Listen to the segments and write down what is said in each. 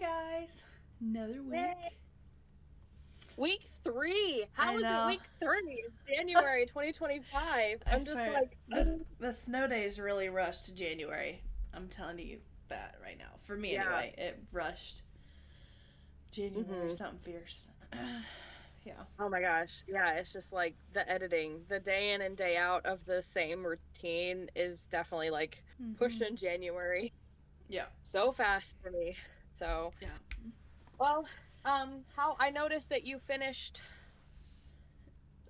guys. Another week. Yay. Week 3. I How is know. it week 3? It's January 2025. I I'm just swear, like, the snow days really rushed January. I'm telling you that right now. For me, yeah. anyway, it rushed January. Something fierce. Yeah. Oh my gosh. Yeah, it's just like the editing, the day in and day out of the same routine is definitely like pushing January Yeah. so fast for me. So, Yeah. well, how I noticed that you finished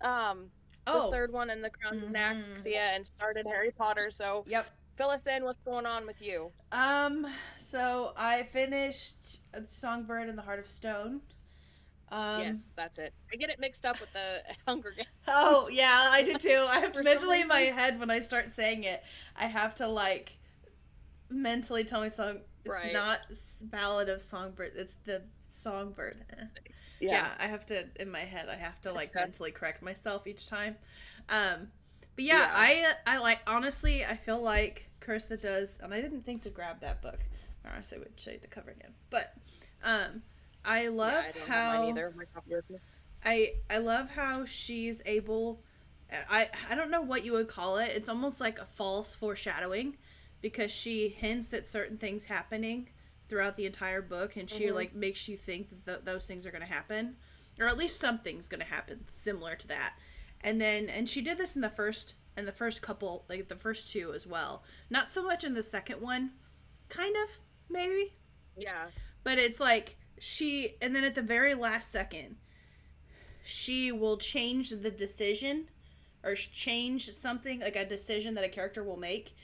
the Oh. third one in the Crowns of Naxia and started Harry Potter. So, Yep. fill us in. What's going on with you? So I finished Songbird and the Heart of Stone. Yes, that's it. I get it mixed up with the Hunger Games. Oh, yeah, I do too. I have to For some mentally in my reason. head when I start saying it, I have to like mentally tell myself it's Right. not Ballad of Songbird, it's the Songbird. Yeah, I have to in my head. I have to like mentally correct myself each time. But yeah, I like honestly. I feel like Carissa does, and I didn't think to grab that book. Or else I would show you the cover again. But I love I don't how have mine either. My copy with me. I love how she's able. I don't know what you would call it. It's almost like a false foreshadowing, because she hints at certain things happening throughout the entire book, and she like makes you think that those things are going to happen, or at least something's going to happen similar to that. And she did this in the first couple, like the first two as well. Not so much in the second one, kind of maybe, Yeah. but it's like and then at the very last second, she will change the decision or change something, like a decision that a character will make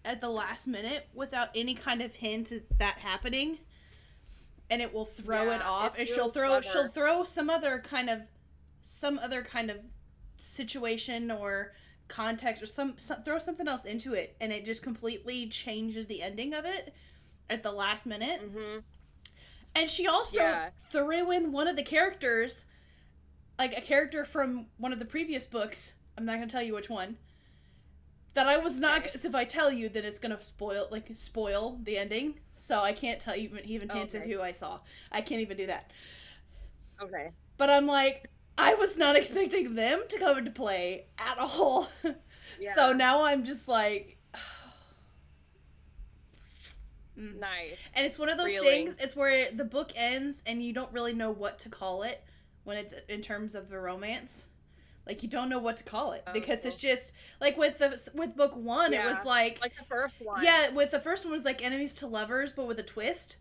at the last minute without any kind of hint at that happening, and it will throw it off, and she'll throw some other kind of situation or context or throw something else into it, and it just completely changes the ending of it at the last minute. And she also threw in one of the characters, like a character from one of the previous books. I'm not going to tell you which one. That I was not, because if I tell you, then it's going to spoil the ending. So I can't tell you even hints at who I saw. I can't even do that. Okay. But I'm like, I was not expecting them to come into play at all. Yeah. So now I'm just like... Nice. And it's one of those things, it's where the book ends and you don't really know what to call it when it's in terms of the romance. Like, you don't know what to call it, because it's just like with book one, it was like the first one. Yeah, with the first one was like enemies to lovers, but with a twist.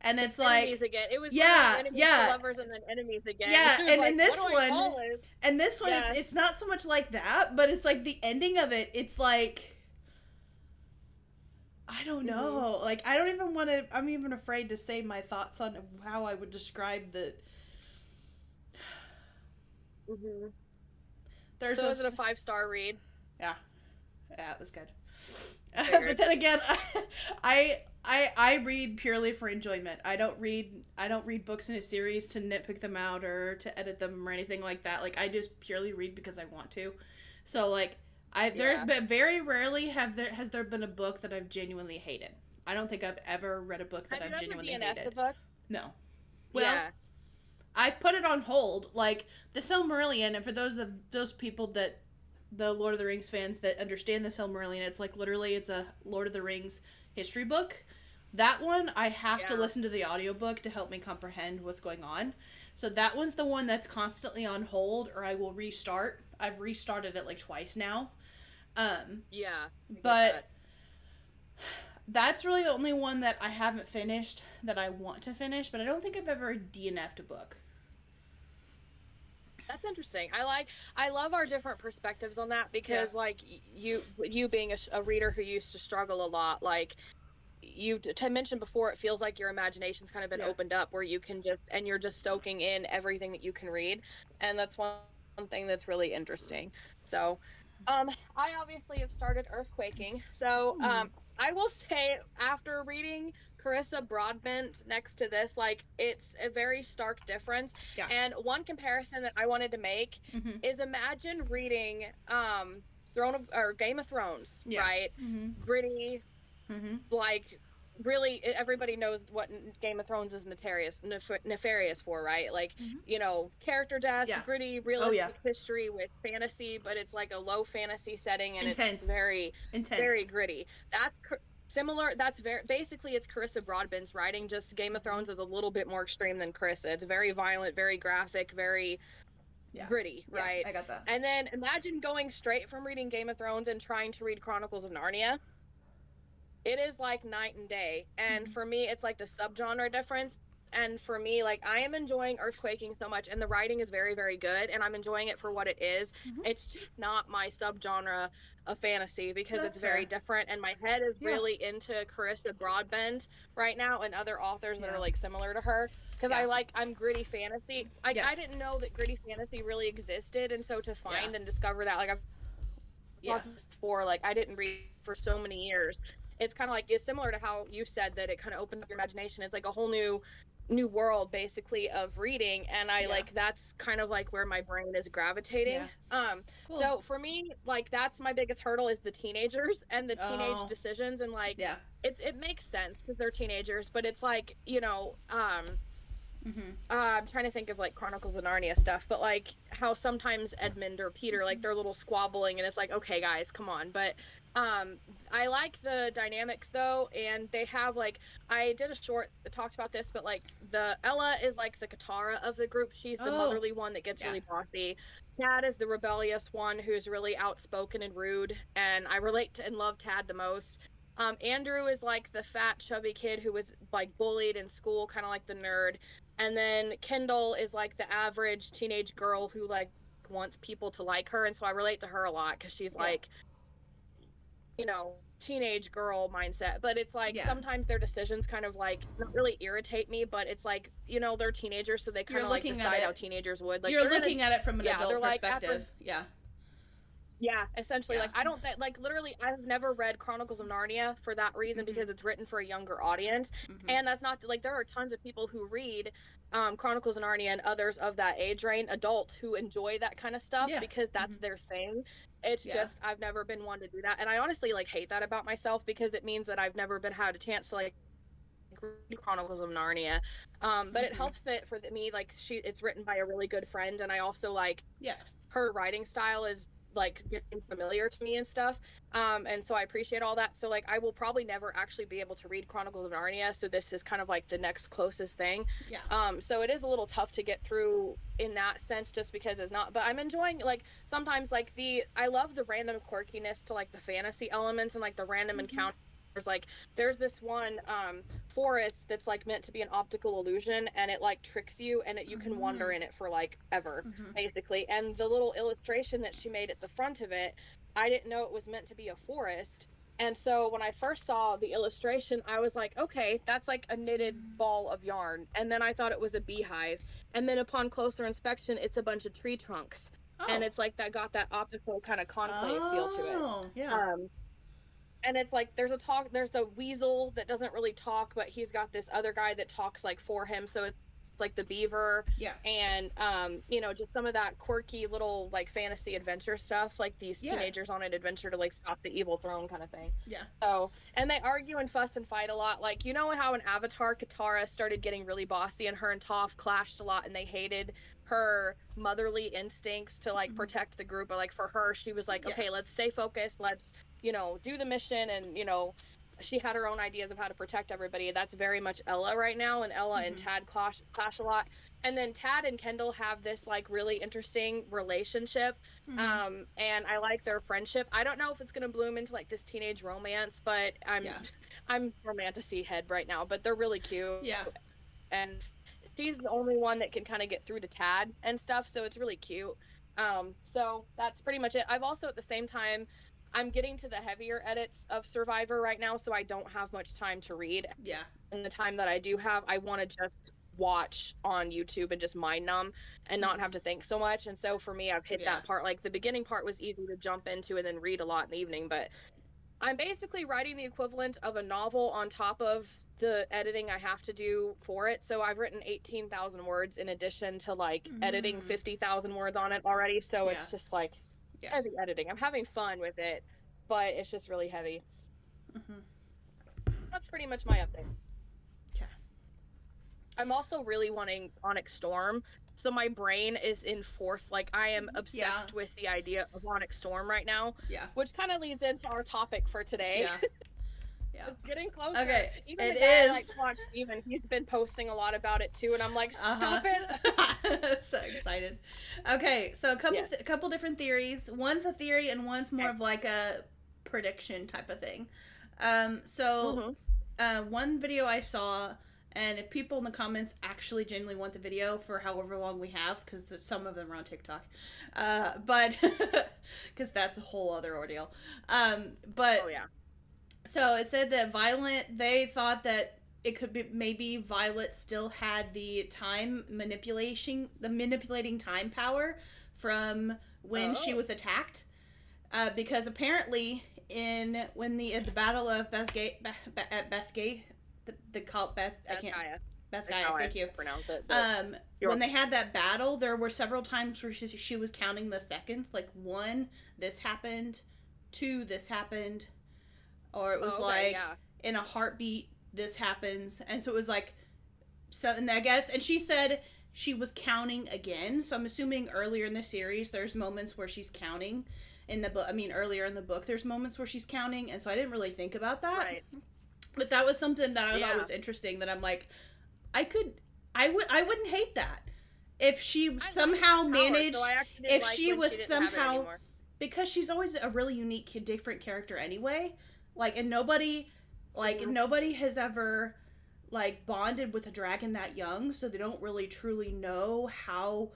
And it's like enemies again. It was enemies to lovers and then enemies again. Yeah, and like, in this one, it's not so much like that, but it's like the ending of it. It's like, I don't know. Like, I don't even want to. I'm even afraid to say my thoughts on how I would describe the. So is it a 5-star read? Yeah, it was good. But then again, I read purely for enjoyment. I don't read books in a series to nitpick them out or to edit them or anything like that. Like, I just purely read because I want to. So like, but very rarely has there been a book that I've genuinely hated. I don't think I've ever read a book that I've genuinely hated. The book? No. Well, I've put it on hold. Like, the Silmarillion, and for those people that, the Lord of the Rings fans that understand the Silmarillion, it's like literally it's a Lord of the Rings history book. That one, I have to listen to the audiobook to help me comprehend what's going on. So that one's the one that's constantly on hold, or I will restart. I've restarted it like twice now. But that's really the only one that I haven't finished that I want to finish, but I don't think I've ever DNF'd a book. That's interesting. I love our different perspectives on that, because like you being a reader who used to struggle a lot, like you mentioned before, it feels like your imagination's kind of been opened up, where you can you're just soaking in everything that you can read, and that's one thing that's really interesting. So I obviously have started earthquaking, so I will say, after reading Carissa Broadbent next to this, like, it's a very stark difference. Yeah. And one comparison that I wanted to make is, imagine reading Game of Thrones, right? Gritty, like really everybody knows what Game of Thrones is nefarious for, right? Like, you know, character deaths, gritty, realistic history with fantasy, but it's like a low fantasy setting, and intense. It's very intense, very gritty. That's similar. That's very basically it's Carissa Broadbent's writing. Just Game of Thrones is a little bit more extreme than Carissa. It's very violent, very graphic, very gritty, right? I got that. And then imagine going straight from reading Game of Thrones and trying to read Chronicles of Narnia. It is like night and day. And for me, it's like the subgenre difference. And for me, like, I am enjoying Earthquaking so much, and the writing is very, very good, and I'm enjoying it for what it is. It's just not my subgenre of fantasy, because it's very different, and my head is really into Carissa Broadbent right now, and other authors that are like similar to her, because I'm gritty fantasy. I didn't know that gritty fantasy really existed, and so to find and discover that, like, I've talked before, like, I didn't read for so many years. It's kind of like, it's similar to how you said that it kind of opened up your imagination. It's like a whole new world basically of reading, and I like, that's kind of like where my brain is gravitating. Cool. So for me, like, that's my biggest hurdle, is the teenagers and the teenage decisions, and like it makes sense because they're teenagers, but it's like, you know, I'm trying to think of like Chronicles of Narnia stuff, but like how sometimes Edmund or Peter, like, they're little squabbling, and it's like, okay guys, come on. But I like the dynamics though, and they have, like, I did a short that talked about this, but like, the Ella is like the Katara of the group. She's the motherly one that gets really bossy. Tad is the rebellious one who's really outspoken and rude, and I relate to and love Tad the most. Andrew is like the fat chubby kid who was like bullied in school, kind of like the nerd. And then Kendall is like the average teenage girl who like wants people to like her, and so I relate to her a lot, because she's like, you know, teenage girl mindset. But it's like sometimes their decisions kind of like not really irritate me, but it's like, you know, they're teenagers, so they kind of like decide how teenagers would. Like, you're looking at it from an adult perspective. Yeah, essentially. Like, I don't think, like, literally, I've never read Chronicles of Narnia for that reason, because it's written for a younger audience. And that's not, like, there are tons of people who read Chronicles of Narnia and others of that age range, adults who enjoy that kind of stuff, because that's their thing. It's just, I've never been one to do that. And I honestly, like, hate that about myself, because it means that I've never had a chance to, like, read Chronicles of Narnia. But it helps that for me, like, it's written by a really good friend, and I also like her writing style is like getting familiar to me and stuff, and so I appreciate all that. So like, I will probably never actually be able to read Chronicles of Narnia, so this is kind of like the next closest thing. So it is a little tough to get through in that sense, just because it's not, but I'm enjoying, like, sometimes like I love the random quirkiness to like the fantasy elements, and like the random encounters. Like, there's this one forest that's like meant to be an optical illusion, and it like tricks you, and you can wander in it for like ever, basically. And the little illustration that she made at the front of it, I didn't know it was meant to be a forest. And so when I first saw the illustration, I was like, okay, that's like a knitted ball of yarn. And then I thought it was a beehive. And then upon closer inspection, it's a bunch of tree trunks. And it's like that got that optical kind of conclave feel to it. And it's like, there's a weasel that doesn't really talk, but he's got this other guy that talks like for him. So it's like the beaver. And, you know, just some of that quirky little like fantasy adventure stuff, like these teenagers on an adventure to like stop the evil throne kind of thing. So, and they argue and fuss and fight a lot. Like, you know how in Avatar, Katara started getting really bossy, and her and Toph clashed a lot, and they hated her motherly instincts to like protect the group. But like, for her, she was like, okay, let's stay focused. Let's, you know, do the mission. And, you know, she had her own ideas of how to protect everybody. That's very much Ella right now, and Ella and Tad clash a lot. And then Tad and Kendall have this like really interesting relationship, and I like their friendship. I don't know if it's gonna bloom into like this teenage romance, but I'm romantic head right now. But they're really cute. And she's the only one that can kind of get through to Tad and stuff, so it's really cute. So that's pretty much it. I've also, at the same time, I'm getting to the heavier edits of Survivor right now, so I don't have much time to read. And the time that I do have, I want to just watch on YouTube and just mind numb and not have to think so much. And so for me, I've hit that part. Like, the beginning part was easy to jump into and then read a lot in the evening, but I'm basically writing the equivalent of a novel on top of the editing I have to do for it. So I've written 18,000 words in addition to like editing 50,000 words on it already. So it's just like heavy editing. I'm having fun with it, but it's just really heavy. That's pretty much my update. Okay. I'm also really wanting Onyx Storm. So my brain is in fourth. Like, I am obsessed with the idea of Onyx Storm right now. Yeah. Which kind of leads into our topic for today. Yeah. Yeah. It's getting closer. Okay. Even the guy I like to watch, Steven, he's been posting a lot about it too, and I'm like, stop it. So excited. Okay, so a couple different theories. One's a theory and one's more of like a prediction type of thing. One video I saw, and if people in the comments actually genuinely want the video for however long we have, because some of them are on TikTok, but because that's a whole other ordeal. So it said that they thought that it could be maybe Violet still had the manipulating time power from when she was attacked, because apparently when the battle of Bethgay, they call it Bethgaya, thank you. Pronounce it. When they had that battle, there were several times where she was counting the seconds, like 1, this happened, 2, this happened. Or it was in a heartbeat, this happens. And so it was like, and I guess, and she said she was counting again. So I'm assuming earlier in the series, there's moments where she's counting. Earlier in the book, there's moments where she's counting. And so I didn't really think about that. Right. But that was something that I thought was interesting, that I'm like, I wouldn't hate that. If she somehow managed, because she's always a really unique, different character anyway. Like, and nobody has ever, like, bonded with a dragon that young, so they don't really truly know how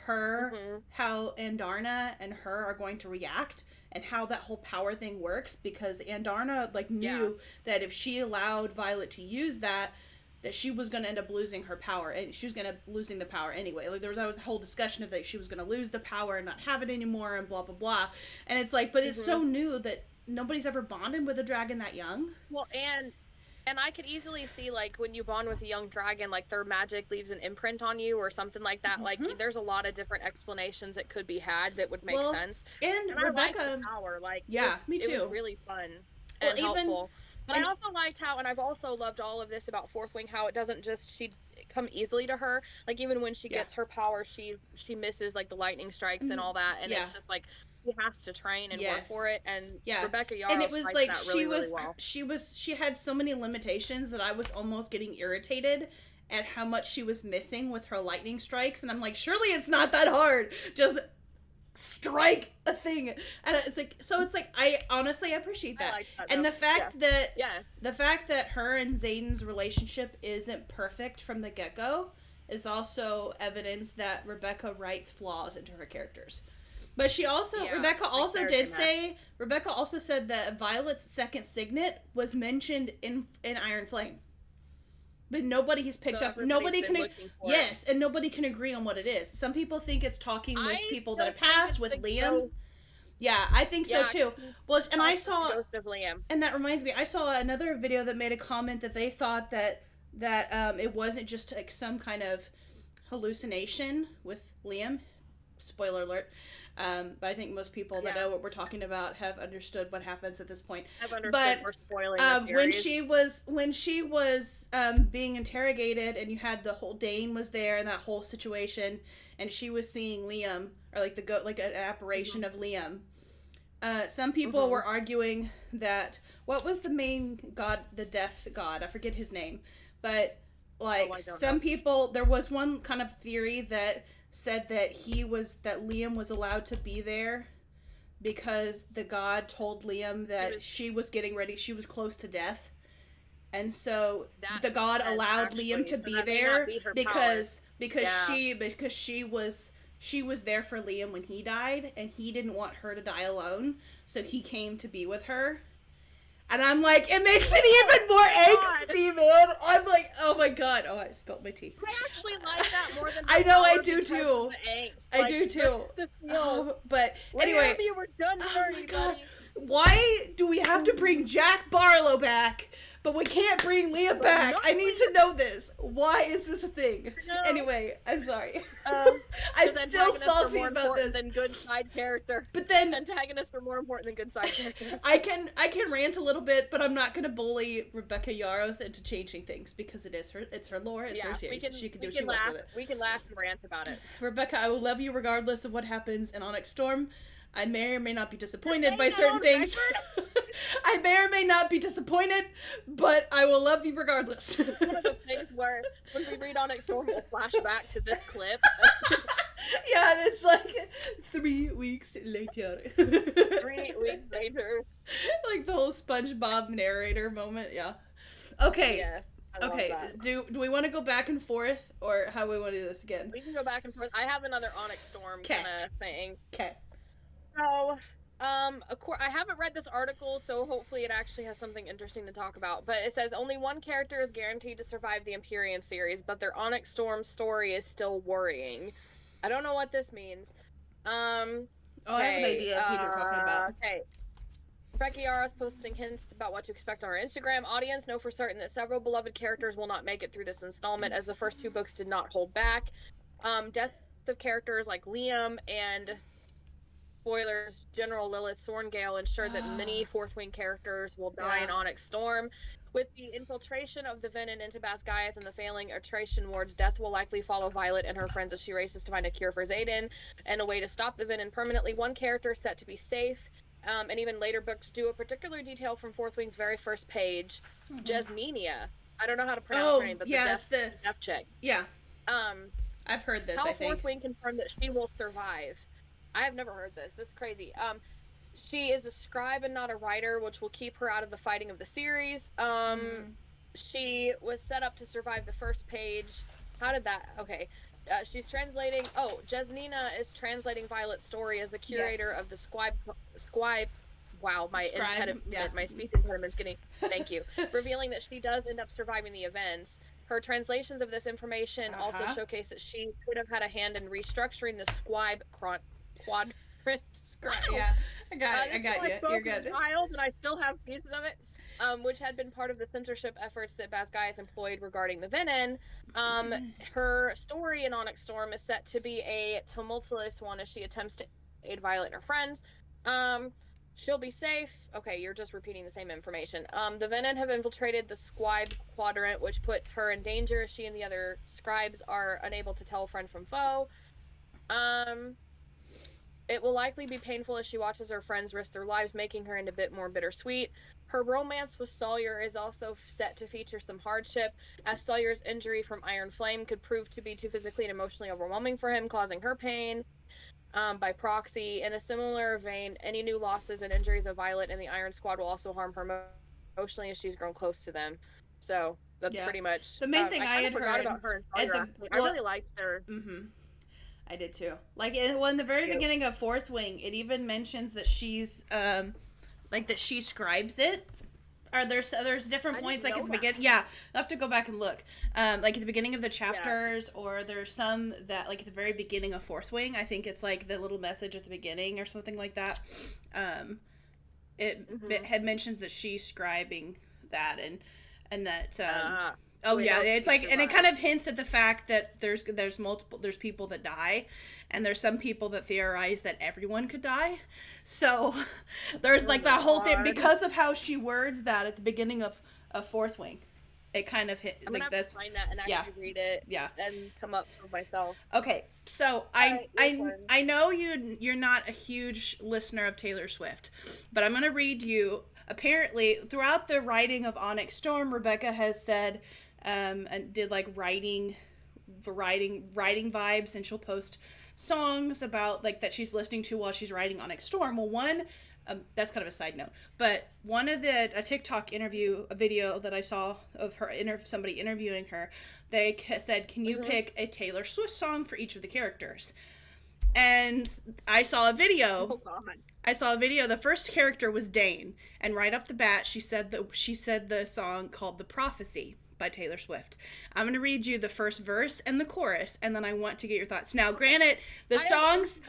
Andarna and her are going to react, and how that whole power thing works, because Andarna, like, knew that if she allowed Violet to use that she was going to end up losing her power, and she was going to losing the power anyway. Like, there was always a whole discussion of that she was going to lose the power and not have it anymore, and blah, blah, blah. And it's like, but it's so new that nobody's ever bonded with a dragon that young. Well, and I could easily see, like, when you bond with a young dragon, like, their magic leaves an imprint on you or something like that. Like, there's a lot of different explanations that could be had that would make sense. And Rebecca, I liked the power. Like, me too. It was really fun and helpful. But I also liked how, and I've also loved all of this about Fourth Wing, how it doesn't just come easily to her. Like, even when she gets her power, she misses, like, the lightning strikes and all that, and it's just like, she has to train and work for it, and Rebecca Yarros, and it was like that really well. she had so many limitations that I was almost getting irritated at how much she was missing with her lightning strikes, and I'm like, surely it's not that hard, just strike a thing. And it's like, I honestly appreciate that. I like that, and the fact that her and Xaden's relationship isn't perfect from the get-go is also evidence that Rebecca writes flaws into her characters. But she also, Rebecca also said that Violet's second signet was mentioned in Iron Flame. But nobody has picked up, nobody can agree on what it is. Some people think it's talking with people that have passed, with Liam. Yeah, I think so too. Well, and I saw, and that reminds me, I saw another video that made a comment that they thought that it wasn't just like some kind of hallucination with Liam. Spoiler alert. But I think most people that know what we're talking about have understood what happens at this point. We're spoiling when she was being interrogated, and you had the whole Dane was there and that whole situation, and she was seeing Liam, or like an apparition of Liam. Some people were arguing that, what was the main god, the death god? I forget his name, but some people, there was one kind of theory that said that Liam was allowed to be there because the god told Liam that she was getting ready, she was close to death, and so the god allowed Liam to be there because she was there for Liam when he died, and he didn't want her to die alone, so he came to be with her. And I'm like, it makes it even more angsty, man. I'm like, oh my god. Oh, I spilled my tea. I actually like that more than I know, I do too. I do too. But anyway. You were done, oh my god. Why do we have to bring Jack Barlow back But we can't bring Leah back. I need to know this. Why is this a thing? Anyway, I'm sorry. I'm still salty about this. Than good side character. But then antagonists are more important than good side characters. I can rant a little bit, but I'm not going to bully Rebecca Yarros into changing things because it's her lore, it's her series. She can do what she wants with it. We can laugh and rant about it. Rebecca, I will love you regardless of what happens in Onyx Storm. I may or may not be disappointed by certain things. I may or may not be disappointed, but I will love you regardless. It's one of those things where when we read Onyx Storm, we'll flash back to this clip. Yeah, and it's like 3 weeks later. 3 weeks later. Like the whole SpongeBob narrator moment, yeah. Okay. Yes. Okay, do we want to go back and forth, or how do we want to do this again? We can go back and forth. I have another Onyx Storm kind of thing. Okay. So, I haven't read this article, so hopefully it actually has something interesting to talk about. But it says only one character is guaranteed to survive the Empyrean series, but their Onyx Storm story is still worrying. I don't know what this means. I have an idea of who you're talking about. Okay. Rebecca Yarros posting hints about what to expect on our Instagram. Audience know for certain that several beloved characters will not make it through this installment, as the first 2 books did not hold back. Death of characters like Liam and, spoilers, General Lilith Sorngale ensure that many Fourth Wing characters will die in Onyx Storm. With the infiltration of the Venom into Basgiath and the failing Atration wards, death will likely follow Violet and her friends as she races to find a cure for Xaden and a way to stop the Venom permanently. One character set to be safe. And even later books do a particular detail from Fourth Wing's very first page, Jesmenia. I don't know how to pronounce her name, but the death check. Yeah. I've heard this, I think. Fourth Wing confirmed that she will survive. I have never heard this. This is crazy. She is a scribe and not a writer, which will keep her out of the fighting of the series. She was set up to survive the first page. How did that... Okay. She's translating... Oh, Jesnina is translating Violet's story as the curator of the scribe... Wow, my speech impediment's getting... Thank you. Revealing that she does end up surviving the events. Her translations of this information also showcase that she could have had a hand in restructuring the scribe quadrant. Yeah, I got you. You're good. Child, and I still have pieces of it. Which had been part of the censorship efforts that Basgiath employed regarding the Venom. Her story in Onyx Storm is set to be a tumultuous one as she attempts to aid Violet and her friends. She'll be safe. Okay, you're just repeating the same information. The Venom have infiltrated the scribe quadrant, which puts her in danger. She and the other scribes are unable to tell friend from foe. It will likely be painful as she watches her friends risk their lives, making her into a bit more bittersweet. Her romance with Sawyer is also set to feature some hardship, as Sawyer's injury from Iron Flame could prove to be too physically and emotionally overwhelming for him, causing her pain by proxy. In a similar vein, any new losses and injuries of Violet and the Iron Squad will also harm her emotionally as she's grown close to them. So that's pretty much the main thing I had heard about her and Sawyer. I really liked her. I did too. Like, in the very beginning of Fourth Wing, it even mentions that she's, that she scribes it. Or there's different points, like, at the beginning. Yeah, I'll have to go back and look. Like, at the beginning of the chapters, or there's some that, like, at the very beginning of Fourth Wing, I think it's, like, the little message at the beginning or something like that. It had mentions that she's scribing that, and that, it's like, and it kind of hints at the fact that there's people that die, and there's some people that theorize that everyone could die. So there's like that whole thing because of how she words that at the beginning of Fourth Wing. It kind of hit. I'm gonna have to find that and actually read it. Yeah. And come up with myself. Okay, so I know you're not a huge listener of Taylor Swift, but I'm gonna read you. Apparently, throughout the writing of Onyx Storm, Rebecca has said. And did like writing vibes, and she'll post songs about like that she's listening to while she's writing Onyx Storm. Well, one that's kind of a side note, but one of a TikTok a video that I saw of her somebody interviewing her, they said, "Can you pick a Taylor Swift song for each of the characters?" And I saw a video. Oh God. I saw a video. The first character was Dane, and right off the bat, she said the song called "The Prophecy" by Taylor Swift. I'm going to read you the first verse and the chorus, and then I want to get your thoughts. Now, granted, the song's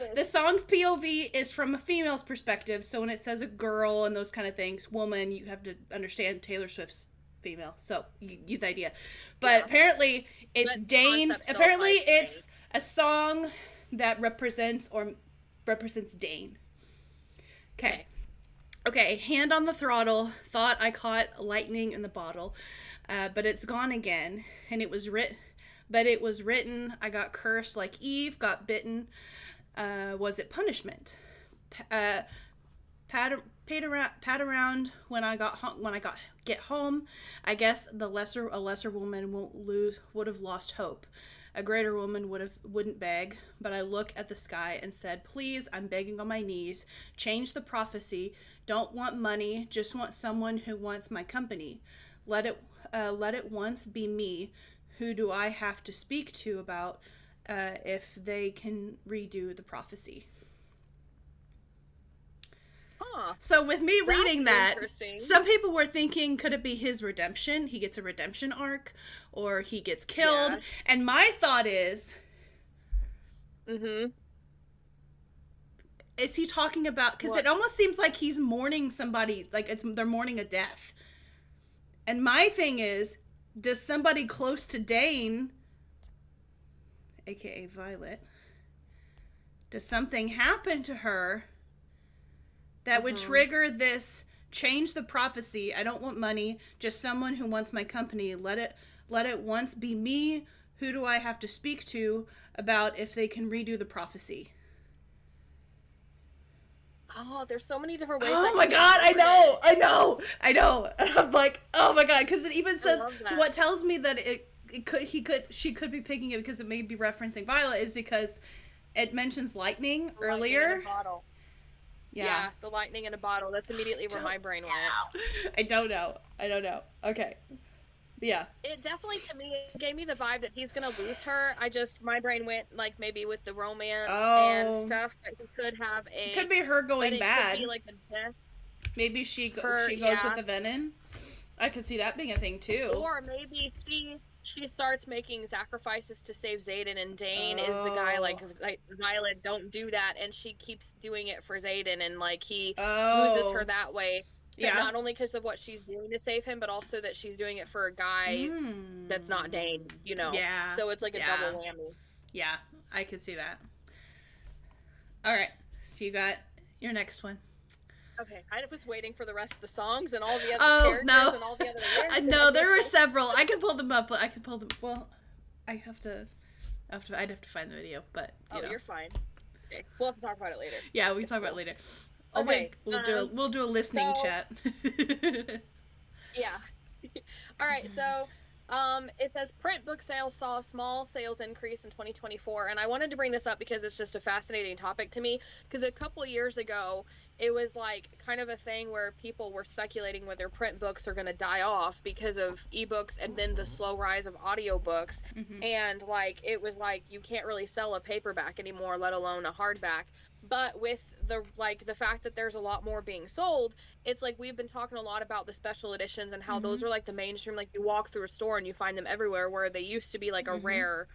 POV is from a female's perspective, so when it says a girl and those kind of things, woman, you have to understand Taylor Swift's female, so you get the idea. But apparently it's Dane's. Apparently it's a song that represents Dane. Okay, hand on the throttle. Thought I caught lightning in the bottle, but it's gone again. And it was written. I got cursed like Eve got bitten. Was it punishment? Pat around when I get home. I guess a lesser woman would have lost hope. A greater woman wouldn't beg, but I look at the sky and said, please, I'm begging on my knees, change the prophecy. Don't want money, just want someone who wants my company. Let it once be me. Who do I have to speak to about if they can redo the prophecy? So with me reading that, some people were thinking, could it be his redemption? He gets a redemption arc, or he gets killed. Yeah. And my thought is, is he talking about, because it almost seems like he's mourning somebody, like they're mourning a death. And my thing is, does somebody close to Dane, aka Violet, does something happen to her that would trigger this, change the prophecy? I don't want money, just someone who wants my company. Let it once be me. Who do I have to speak to about if they can redo the prophecy? Oh, there's so many different ways. Oh my god, I know. I'm like, oh my god, because it even says, what tells me that she could be picking it because it may be referencing Violet is because it mentions lightning earlier. Lightning in a bottle. Yeah, the lightning in a bottle. That's immediately where my brain went. I don't know. Okay. Yeah. It definitely, to me, gave me the vibe that he's going to lose her. My brain went, like, maybe with the romance and stuff. That he could have a... It could be her going bad. Could be, like, a death. Maybe she goes with the venom. I could see that being a thing, too. Or maybe she starts making sacrifices to save Xaden, and Dane is the guy, like, Violet, don't do that, and she keeps doing it for Xaden, and, like, he loses her that way. Yeah. Not only because of what she's doing to save him, but also that she's doing it for a guy that's not Dane, you know? Yeah. So it's like a double whammy. Yeah, I could see that. All right, so you got your next one. Okay, I was waiting for the rest of the songs and all the other characters and all the other lyrics. No, there were several. I can pull them up, but well, I'd have to find the video, but you know. You're fine. Okay, we'll have to talk about it later. Yeah, we can talk about it later. Okay, we'll do a listening chat. Yeah. All right, so it says print book sales saw a small sales increase in 2024, and I wanted to bring this up because it's just a fascinating topic to me, because a couple years ago it was like kind of a thing where people were speculating whether print books are going to die off because of ebooks and then the slow rise of audiobooks. And like it was like you can't really sell a paperback anymore, let alone a hardback. But with the fact that there's a lot more being sold, it's like we've been talking a lot about the special editions and how those are like the mainstream, like you walk through a store and you find them everywhere, where they used to be like a rare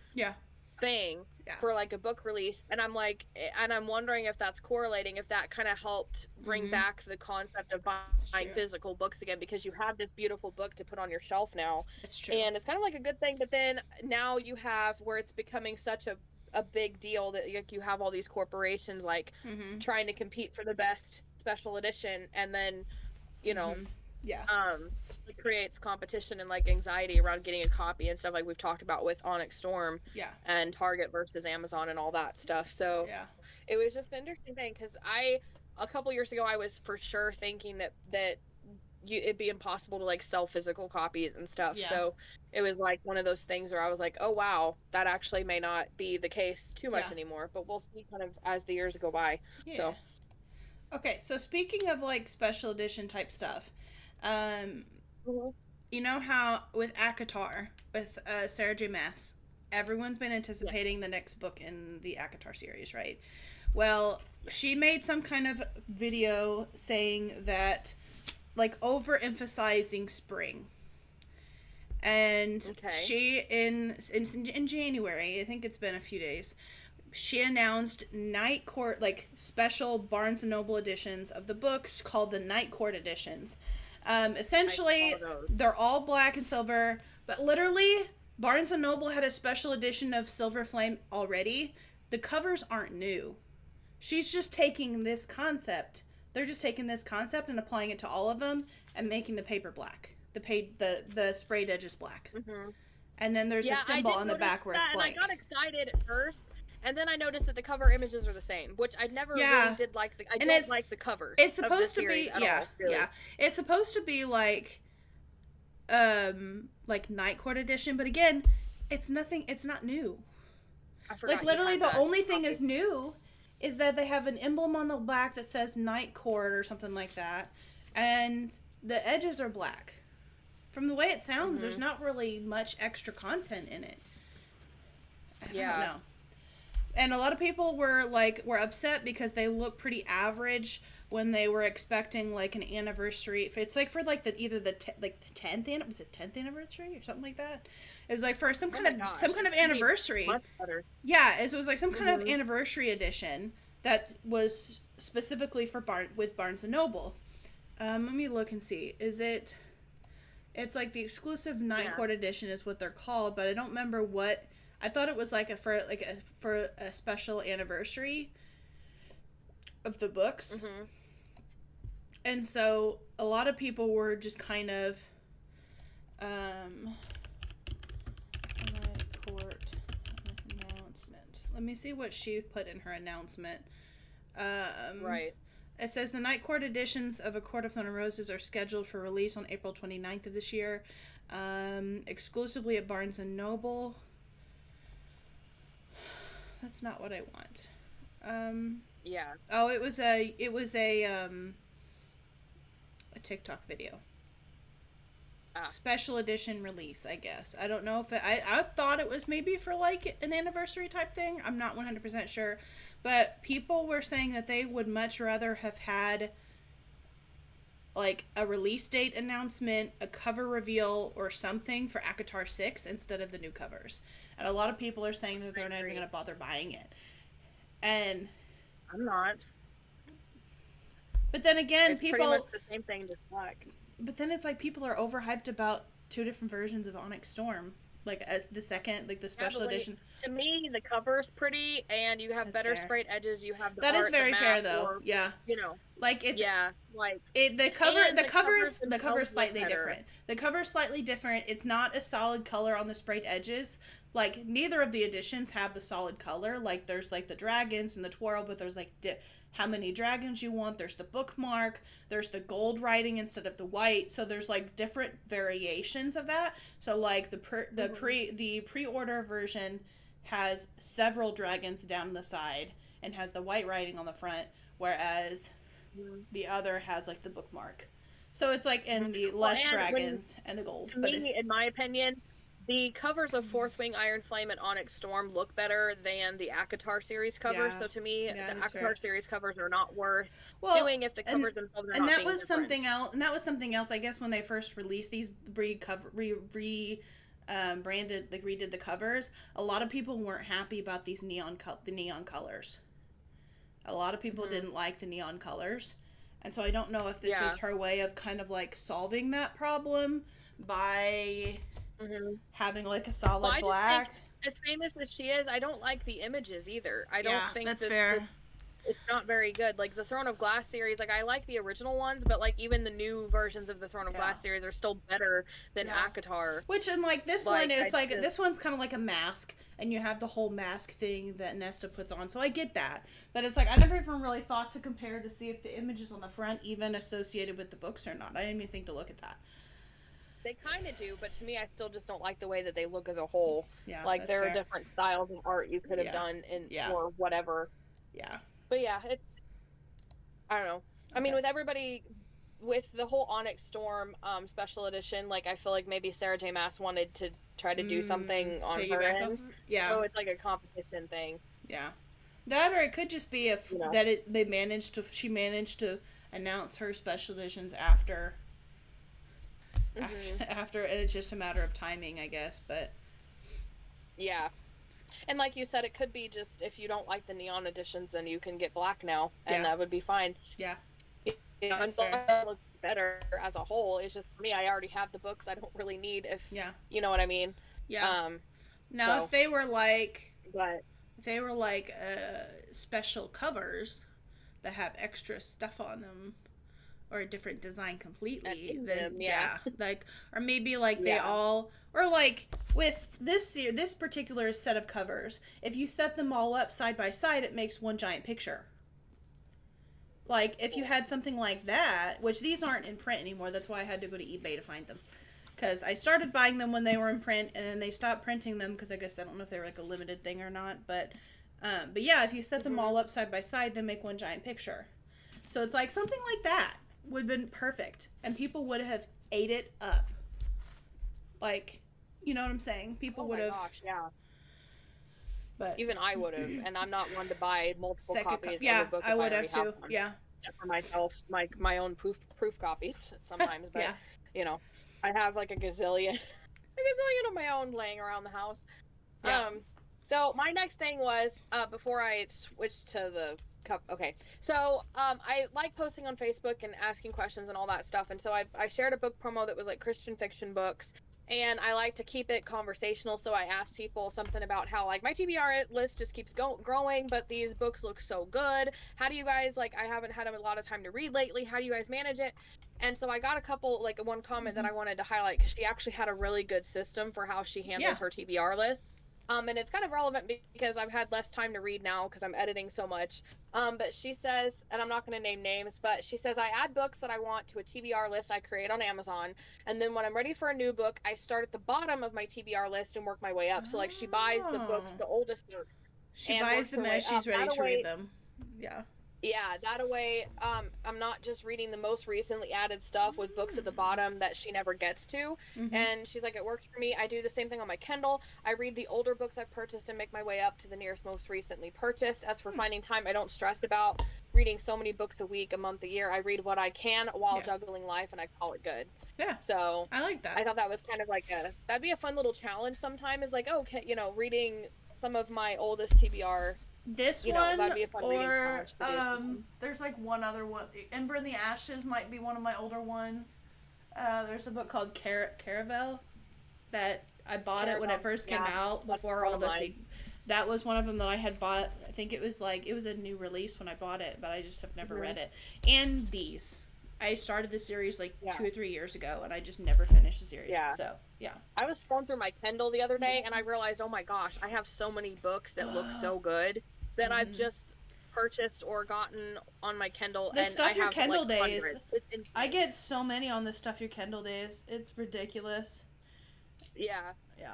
thing for like a book release. And I'm like, and I'm wondering if that's correlating, if that kind of helped bring back the concept of buying physical books again, because you have this beautiful book to put on your shelf now. It's true. And it's kind of like a good thing, but then now you have where it's becoming such a big deal that you have all these corporations like trying to compete for the best special edition, and then you know it creates competition and like anxiety around getting a copy and stuff, like we've talked about with Onyx Storm and Target versus Amazon and all that stuff. So it was just an interesting thing, because a couple years ago I was for sure thinking that it'd be impossible to like sell physical copies and stuff. So it was like one of those things where I was like, oh wow, that actually may not be the case too much anymore, but we'll see kind of as the years go by. So okay, so speaking of like special edition type stuff, you know how with ACOTAR with Sarah J Maas, everyone's been anticipating the next book in the ACOTAR series, right? Well, she made some kind of video saying that like overemphasizing spring, and she in January, I think it's been a few days, she announced Night Court, like special Barnes and Noble editions of the books called the Night Court editions, Essentially, they're all black and silver, but literally, Barnes & Noble had a special edition of Silver Flame already. The covers aren't new. She's just taking this concept. They're just taking this concept and applying it to all of them and making the paper black. The sprayed edges black. Mm-hmm. And then there's a symbol on the back where it's blank. And I got excited at first. And then I noticed that the cover images are the same, which I never really did like. I don't like the cover. It's supposed to be, really. It's supposed to be like Night Court edition, but again, it's nothing. It's not new. I forgot. Like literally, the only thing is new is that they have an emblem on the back that says Night Court or something like that, and the edges are black. From the way it sounds, there's not really much extra content in it. I don't know. And a lot of people were upset because they look pretty average when they were expecting like an anniversary. It's like for like either the 10th was it 10th anniversary or something like that. It was like for some kind of anniversary. Much better. Yeah, it was like some kind of anniversary edition that was specifically for Barnes & Noble. Let me look and see. It's like the exclusive Night Court edition is what they're called, but I don't remember what. I thought it was for a special anniversary of the books. Mm-hmm. And so a lot of people were just kind of Night Court announcement. Let me see what she put in her announcement. Right. It says the Night Court editions of A Court of Thorn and Roses are scheduled for release on April 29th of this year, exclusively at Barnes & Noble. That's not what I want. Yeah. Oh, it was a TikTok video. Special edition release, I guess. I don't know if I thought it was maybe for like an anniversary type thing. I'm not 100% sure. But people were saying that they would much rather have had like a release date announcement, a cover reveal, or something for ACOTAR 6 instead of the new covers. And a lot of people are saying that they're not even going to bother buying it. And I'm not. But then again, it's pretty much the same thing, just black. But then it's like people are overhyped about two different versions of Onyx Storm. Like as the second, like the special edition. To me, the cover's pretty, and you have better sprayed edges. You have the that art, is very the fair, though. Or, yeah, you know, like it's the cover is slightly different. The cover is slightly different. It's not a solid color on the sprayed edges. Like neither of the editions have the solid color. Like there's like the dragons and the twirl, but there's like how many dragons you want. There's the bookmark. There's the gold writing instead of the white. So there's like different variations of that. So like the pre-order version has several dragons down the side and has the white writing on the front, whereas the other has like the bookmark. So it's like in the less dragons and the gold. To me, in my opinion, the covers of Fourth Wing, Iron Flame, and Onyx Storm look better than the ACOTAR series covers. So to me, the ACOTAR series covers are not worth doing if the covers themselves are not being different. Something else. And that was something else. I guess when they first released these redid the covers, a lot of people weren't happy about these neon colors. A lot of people didn't like the neon colors, and so I don't know if this is her way of kind of like solving that problem by having like a solid black. As famous as she is, I don't like the images either. I don't think that's fair. It's not very good. Like the Throne of Glass series, like I like the original ones, but like even the new versions of the Throne of Glass series are still better than ACOTAR. Which and like this one is like this one's kind of like a mask, and you have the whole mask thing that Nesta puts on. So I get that, but it's like I never even really thought to compare to see if the images on the front even associated with the books or not. I didn't even think to look at that. They kind of do, but to me, I still just don't like the way that they look as a whole. Yeah, like there are different styles of art you could have done or whatever. Yeah. But yeah, I don't know. I mean, with everybody, with the whole Onyx Storm special edition, like I feel like maybe Sarah J. Maas wanted to try to do something on her end. Yeah. So it's like a competition thing. Yeah. That or it could just be she managed to announce her special editions after, and it's just a matter of timing, I guess, but. Yeah. And like you said, it could be just if you don't like the neon editions, then you can get black now, and that would be fine. Yeah. And black looks better as a whole. It's just for me, I already have the books. I don't really need if Yeah. you know what I mean. Yeah. Now, So, if they were like, but special covers that have extra stuff on them, or a different design completely, then like, or maybe like they all, or like with this particular set of covers, if you set them all up side by side, it makes one giant picture. Like, if you had something like that, which these aren't in print anymore, that's why I had to go to eBay to find them. Because I started buying them when they were in print, and then they stopped printing them, because I guess I don't know if they were like a limited thing or not, but yeah, if you set them all up side by side, they make one giant picture. So it's like, something like that would have been perfect, and people would have ate it up. Like, you know what I'm saying? People would have. Gosh, yeah. But even I would have, and I'm not one to buy multiple copies of a book. I would have too. Yeah. For myself, my own proof copies sometimes, but you know, I have like a gazillion of my own laying around the house. Yeah. So my next thing was before I switched to the cup. Okay, so I like posting on Facebook and asking questions and all that stuff, and so I shared a book promo that was like Christian fiction books. And I like to keep it conversational, so I asked people something about how, like, my TBR list just keeps growing, but these books look so good. How do you guys, like, I haven't had a lot of time to read lately. How do you guys manage it? And so I got a couple, like, one comment that I wanted to highlight, because she actually had a really good system for how she handles her TBR list. And it's kind of relevant because I've had less time to read now because I'm editing so much. But she says, and I'm not going to name names, but she says, I add books that I want to a TBR list I create on Amazon. And then when I'm ready for a new book, I start at the bottom of my TBR list and work my way up. So, like, she buys the books, the oldest books. She buys them as she's ready to read them. Yeah. Yeah, that way, I'm not just reading the most recently added stuff with books at the bottom that she never gets to. And she's like, it works for me. I do the same thing on my Kindle. I read the older books I've purchased and make my way up to the nearest most recently purchased. As for finding time, I don't stress about reading so many books a week, a month, a year. I read what I can while juggling life, and I call it good. Yeah. So I like that. I thought that was kind of like that'd be a fun little challenge sometime, is like, okay, you know, reading some of my oldest TBR. This one, or there's like one other one. Ember in the Ashes might be one of my older ones. There's a book called Caravel that I bought it when it first came out before all this. That was one of them that I had bought. I think it was a new release when I bought it, but I just have never read it. And these. I started the series like 2 or 3 years ago, and I just never finished the series. Yeah. So, yeah. I was scrolling through my Kindle the other day, and I realized, oh my gosh, I have so many books that look so good that I've just purchased or gotten on my Kindle. The Stuff Your Kindle days. I get so many on the Stuff Your Kindle days. It's ridiculous. Yeah. Yeah.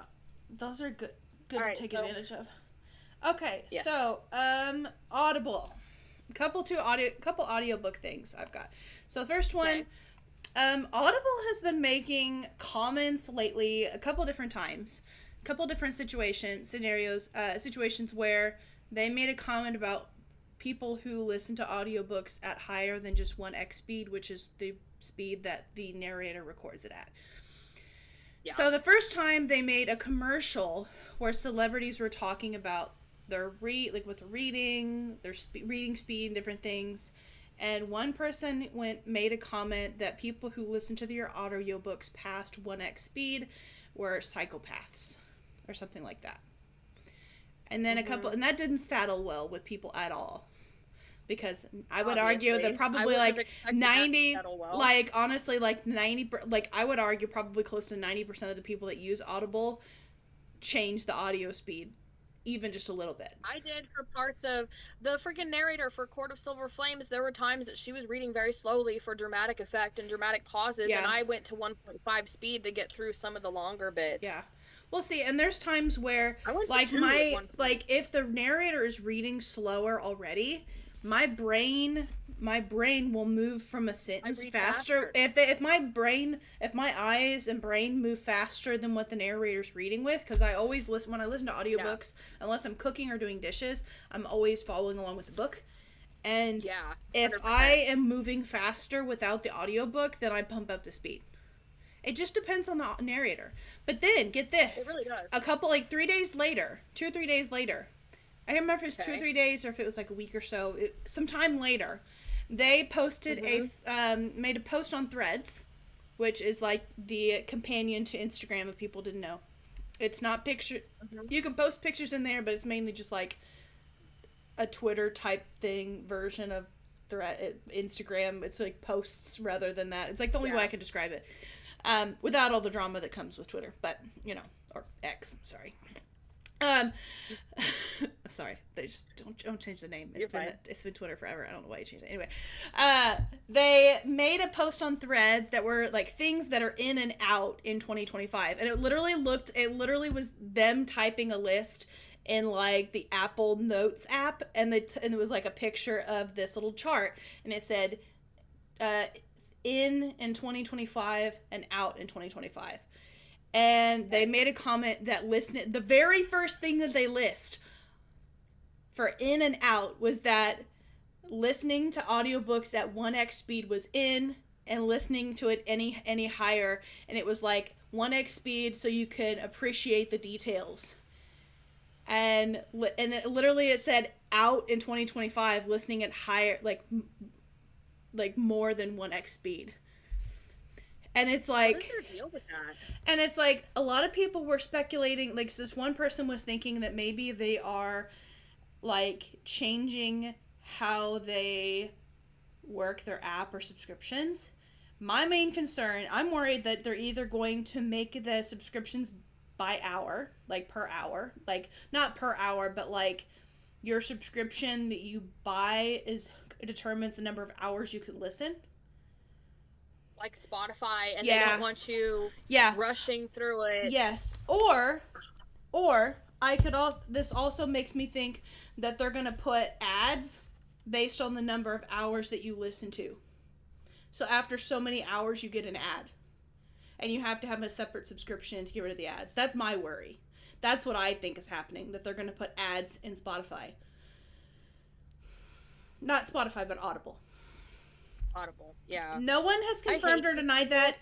Those are good to take advantage of. Okay, so Audible. Couple audiobook things I've got. So the first one, Audible has been making comments lately a couple different times, a couple different situations where they made a comment about people who listen to audiobooks at higher than just 1x speed, which is the speed that the narrator records it at. Yeah. So the first time they made a commercial where celebrities were talking about their reading, their reading speed, and different things. And one person made a comment that people who listen to their audiobooks past 1x speed were psychopaths or something like that. And then and that didn't saddle well with people at all. Because I would argue that probably like 90, like honestly, like 90, like I would argue probably close to 90% of the people that use Audible change the audio speed even just a little bit. I did for parts of the freaking narrator for Court of Silver Flames. There were times that she was reading very slowly for dramatic effect and dramatic pauses, and I went to 1.5 speed to get through some of the longer bits. Yeah. Well, see, and there's times where like if the narrator is reading slower already, my brain will move from a sentence faster. If my eyes and brain move faster than what the narrator's reading with, because I always listen when I listen to audiobooks, unless I'm cooking or doing dishes, I'm always following along with the book. And if I am moving faster without the audiobook, then I pump up the speed. It just depends on the narrator. But then, get this. It really does. 2 or 3 days later, I don't remember if it was 2 or 3 days or if it was like a week or so, sometime later, They posted made a post on Threads, which is like the companion to Instagram if people didn't know. It's not picture. You can post pictures in there, but it's mainly just like a Twitter type thing version of Instagram. It's like posts rather than that. It's like the only way I can describe it, without all the drama that comes with Twitter. But or X. Sorry. Sorry, they just don't change the name. It's been Twitter forever. I don't know why you changed it. Anyway, they made a post on Threads that were like things that are in and out in 2025, and it literally was them typing a list in like the Apple Notes app, and it was like a picture of this little chart, and it said in 2025 and out in 2025. And they made a comment that the very first thing that they list for in and out was that listening to audiobooks at 1x speed was in, and listening to it any higher, and it was like 1x speed so you could appreciate the details. And then literally it said out in 2025, listening at higher, like more than 1x speed. And it's like, what is their deal with that? And it's like a lot of people were speculating, like this one person was thinking that maybe they are like changing how they work their app or subscriptions. My main concern, I'm worried that they're either going to make the subscriptions by hour, like per hour, like not per hour, but like your subscription that you buy determines the number of hours you can listen. Like Spotify, and they don't want you rushing through it. Yes. Or I could also, this also makes me think that they're going to put ads based on the number of hours that you listen to. So after so many hours, you get an ad. And you have to have a separate subscription to get rid of the ads. That's my worry. That's what I think is happening, that they're going to put ads in Spotify. Not Spotify, but Audible. Yeah. No one has confirmed or denied that.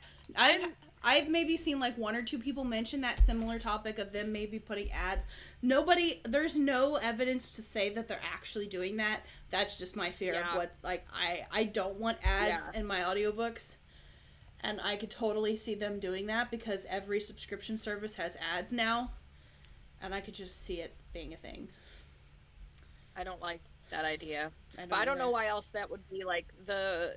I've maybe seen like one or two people mention that similar topic of them maybe putting ads. There's no evidence to say that they're actually doing that. That's just my fear of what, like, I don't want ads in my audiobooks. And I could totally see them doing that because every subscription service has ads now. And I could just see it being a thing. I don't like that idea. I don't know why else that would be like the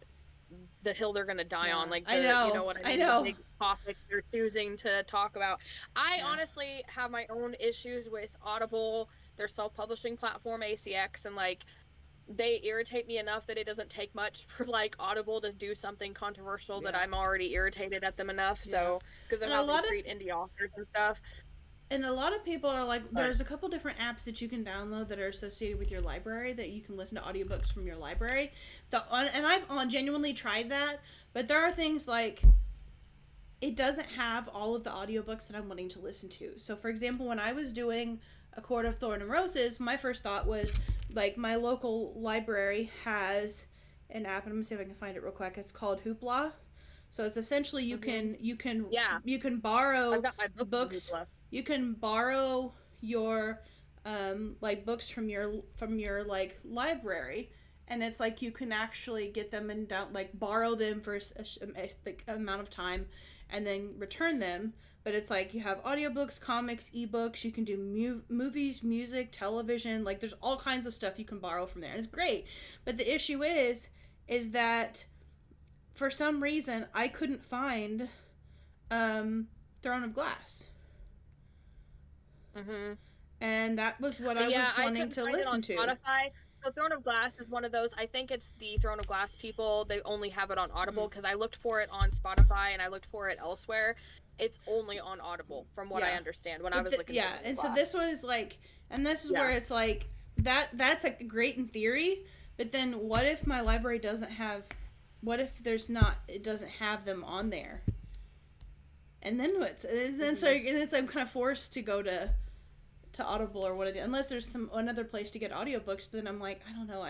hill they're gonna die on. Like you know what I mean? The big topic they're choosing to talk about. I honestly have my own issues with Audible, their self-publishing platform, ACX, and like they irritate me enough that it doesn't take much for like Audible to do something controversial that I'm already irritated at them enough. So because of how they treat indie authors and stuff. And a lot of people are like, there's a couple different apps that you can download that are associated with your library that you can listen to audiobooks from your library. And I've genuinely tried that, but there are things like it doesn't have all of the audiobooks that I'm wanting to listen to. So, for example, when I was doing A Court of Thorn and Roses, my first thought was, like, my local library has an app, and I'm going to see if I can find it real quick. It's called Hoopla. So it's essentially you can borrow books. You can borrow your like books from your like library, and it's like you can actually get them and borrow them for a amount of time and then return them. But it's like you have audiobooks, comics, ebooks, you can do movies, music, television, like there's all kinds of stuff you can borrow from there. And it's great. But the issue is that for some reason I couldn't find Throne of Glass. Mm-hmm. And that was what I was wanting to listen to. Spotify. So Throne of Glass is one of those. I think it's the Throne of Glass people. They only have it on Audible because I looked for it on Spotify and I looked for it elsewhere. It's only on Audible, from what I understand when I was looking. Yeah, and so this one is like, and this is where it's like that's like great in theory, but then what if my library doesn't have? What if it doesn't have them on there? And then what? And then so I'm kind of forced to go to Audible or whatever, unless there's another place to get audiobooks. But then I'm like, I don't know.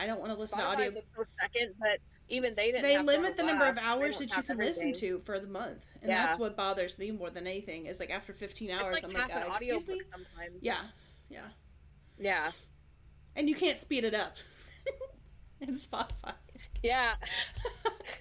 I don't want to listen to audio. A close second, but even they limit the number of hours that you can listen to for the month, and that's what bothers me more than anything. Is like after 15 hours, I'm like, excuse me. Sometimes. Yeah. And you can't speed it up in Spotify. Yeah.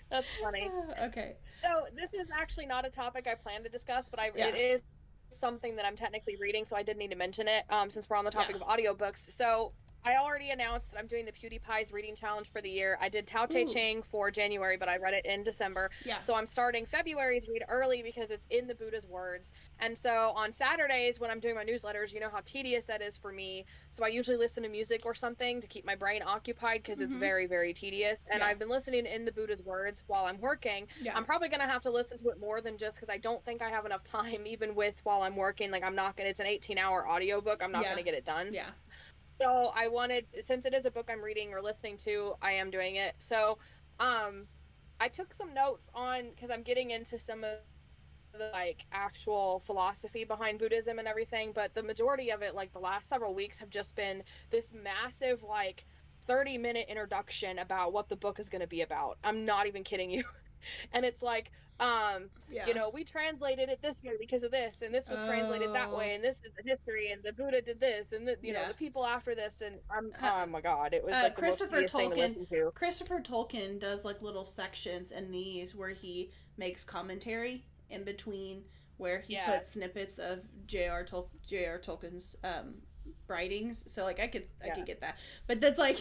That's funny. Okay. So this is actually not a topic I plan to discuss, but it is something that I'm technically reading, so I did need to mention it since we're on the topic of audiobooks. So I already announced that I'm doing the PewDiePie's reading challenge for the year. I did Tao Te Ching for January, but I read it in December. Yeah. So I'm starting February's read early because it's in the Buddha's words. And so on Saturdays when I'm doing my newsletters, you know how tedious that is for me. So I usually listen to music or something to keep my brain occupied because it's very, very tedious. And I've been listening in the Buddha's words while I'm working. I'm probably going to have to listen to it more than just because I don't think I have enough time even with while I'm working. Like it's an 18-hour audiobook. I'm not going to get it done. Yeah. So I wanted, since it is a book I'm reading or listening to, I am doing it. So I took some notes on, because I'm getting into some of the like actual philosophy behind Buddhism and everything, but the majority of it, like the last several weeks, have just been this massive like 30-minute introduction about what the book is going to be about. I'm not even kidding you. And it's like, you know, we translated it this way because of this, and this was translated that way, and this is the history, and the Buddha did this, and you know, the people after this, and oh my god, it was like the most tedious thing to listen to. Christopher Tolkien does like little sections in these where he makes commentary in between, where he puts snippets of J.R. Tolkien's writings, so like I could get that, but that's like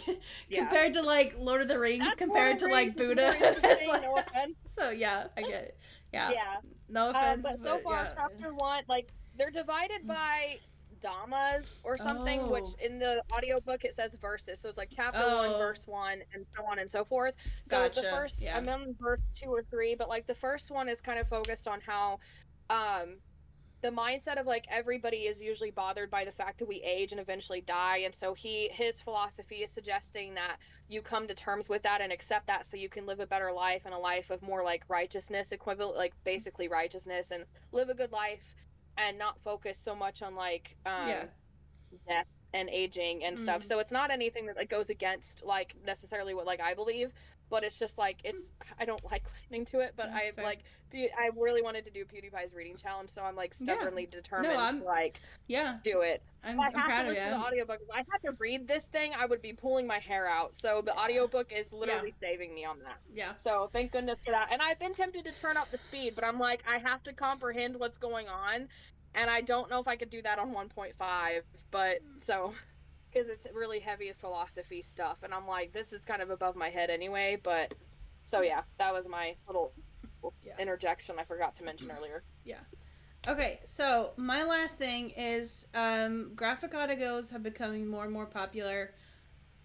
compared to like Lord of the Rings, compared to like Buddha, it's like, no offense. So yeah, I get it. Yeah. No offense. But so far, chapter 1, like they're divided by dhammas or something, which in the audiobook it says verses, so it's like chapter 1, verse 1, and so on and so forth. So the first, I'm on verse 2 or 3, but like the first one is kind of focused on how the mindset of like everybody is usually bothered by the fact that we age and eventually die, and so his philosophy is suggesting that you come to terms with that and accept that so you can live a better life and a life of more like righteousness, equivalent, like basically righteousness, and live a good life and not focus so much on like death and aging and stuff. So it's not anything that like goes against like necessarily what like I believe, but it's just like I don't like listening to it, but I really wanted to do PewDiePie's reading challenge, so I'm like stubbornly determined to like do it. I'm I have proud to of listen to the audiobook. If I had to read this thing, I would be pulling my hair out. So the audiobook is literally saving me on that. Yeah. So thank goodness for that. And I've been tempted to turn up the speed, but I'm like, I have to comprehend what's going on, and I don't know if I could do that on 1.5, but so because it's really heavy philosophy stuff, and I'm like, this is kind of above my head anyway. But so yeah, that was my little interjection I forgot to mention earlier. Okay, so my last thing is graphic audios have becoming more and more popular.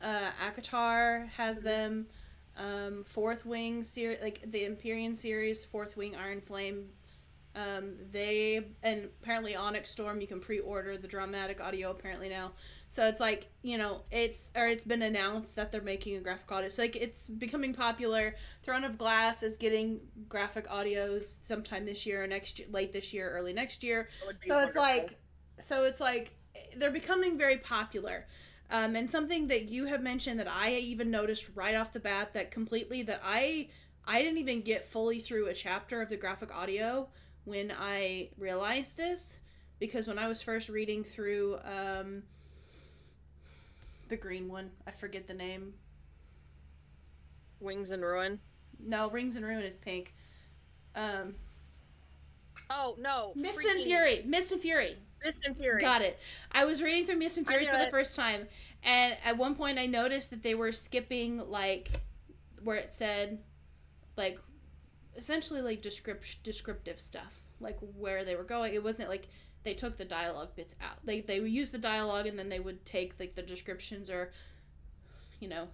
Akatar has them. Fourth Wing series, like the Empyrean series, Fourth Wing Iron Flame. And apparently Onyx Storm, you can pre-order the dramatic audio apparently now. So it's like, you know, it's been announced that they're making a graphic audio. So like it's becoming popular. Throne of Glass is getting graphic audios sometime this year or late this year, early next year. So it's like they're becoming very popular. And something that you have mentioned that I even noticed right off the bat that I didn't even get fully through a chapter of the graphic audio when I realized this, because when I was first reading through the green one, I forget the name. Wings and Ruin? No, Rings and Ruin is pink. Oh, no. Mist and Fury. Mist and Fury. Got it. I was reading through Mist and Fury for the first time, and at one point I noticed that they were skipping, like, where it said, like, essentially, like, descriptive stuff, like, where they were going. It wasn't, like, they took the dialogue bits out. They would use the dialogue, and then they would take, like, the descriptions or, you know,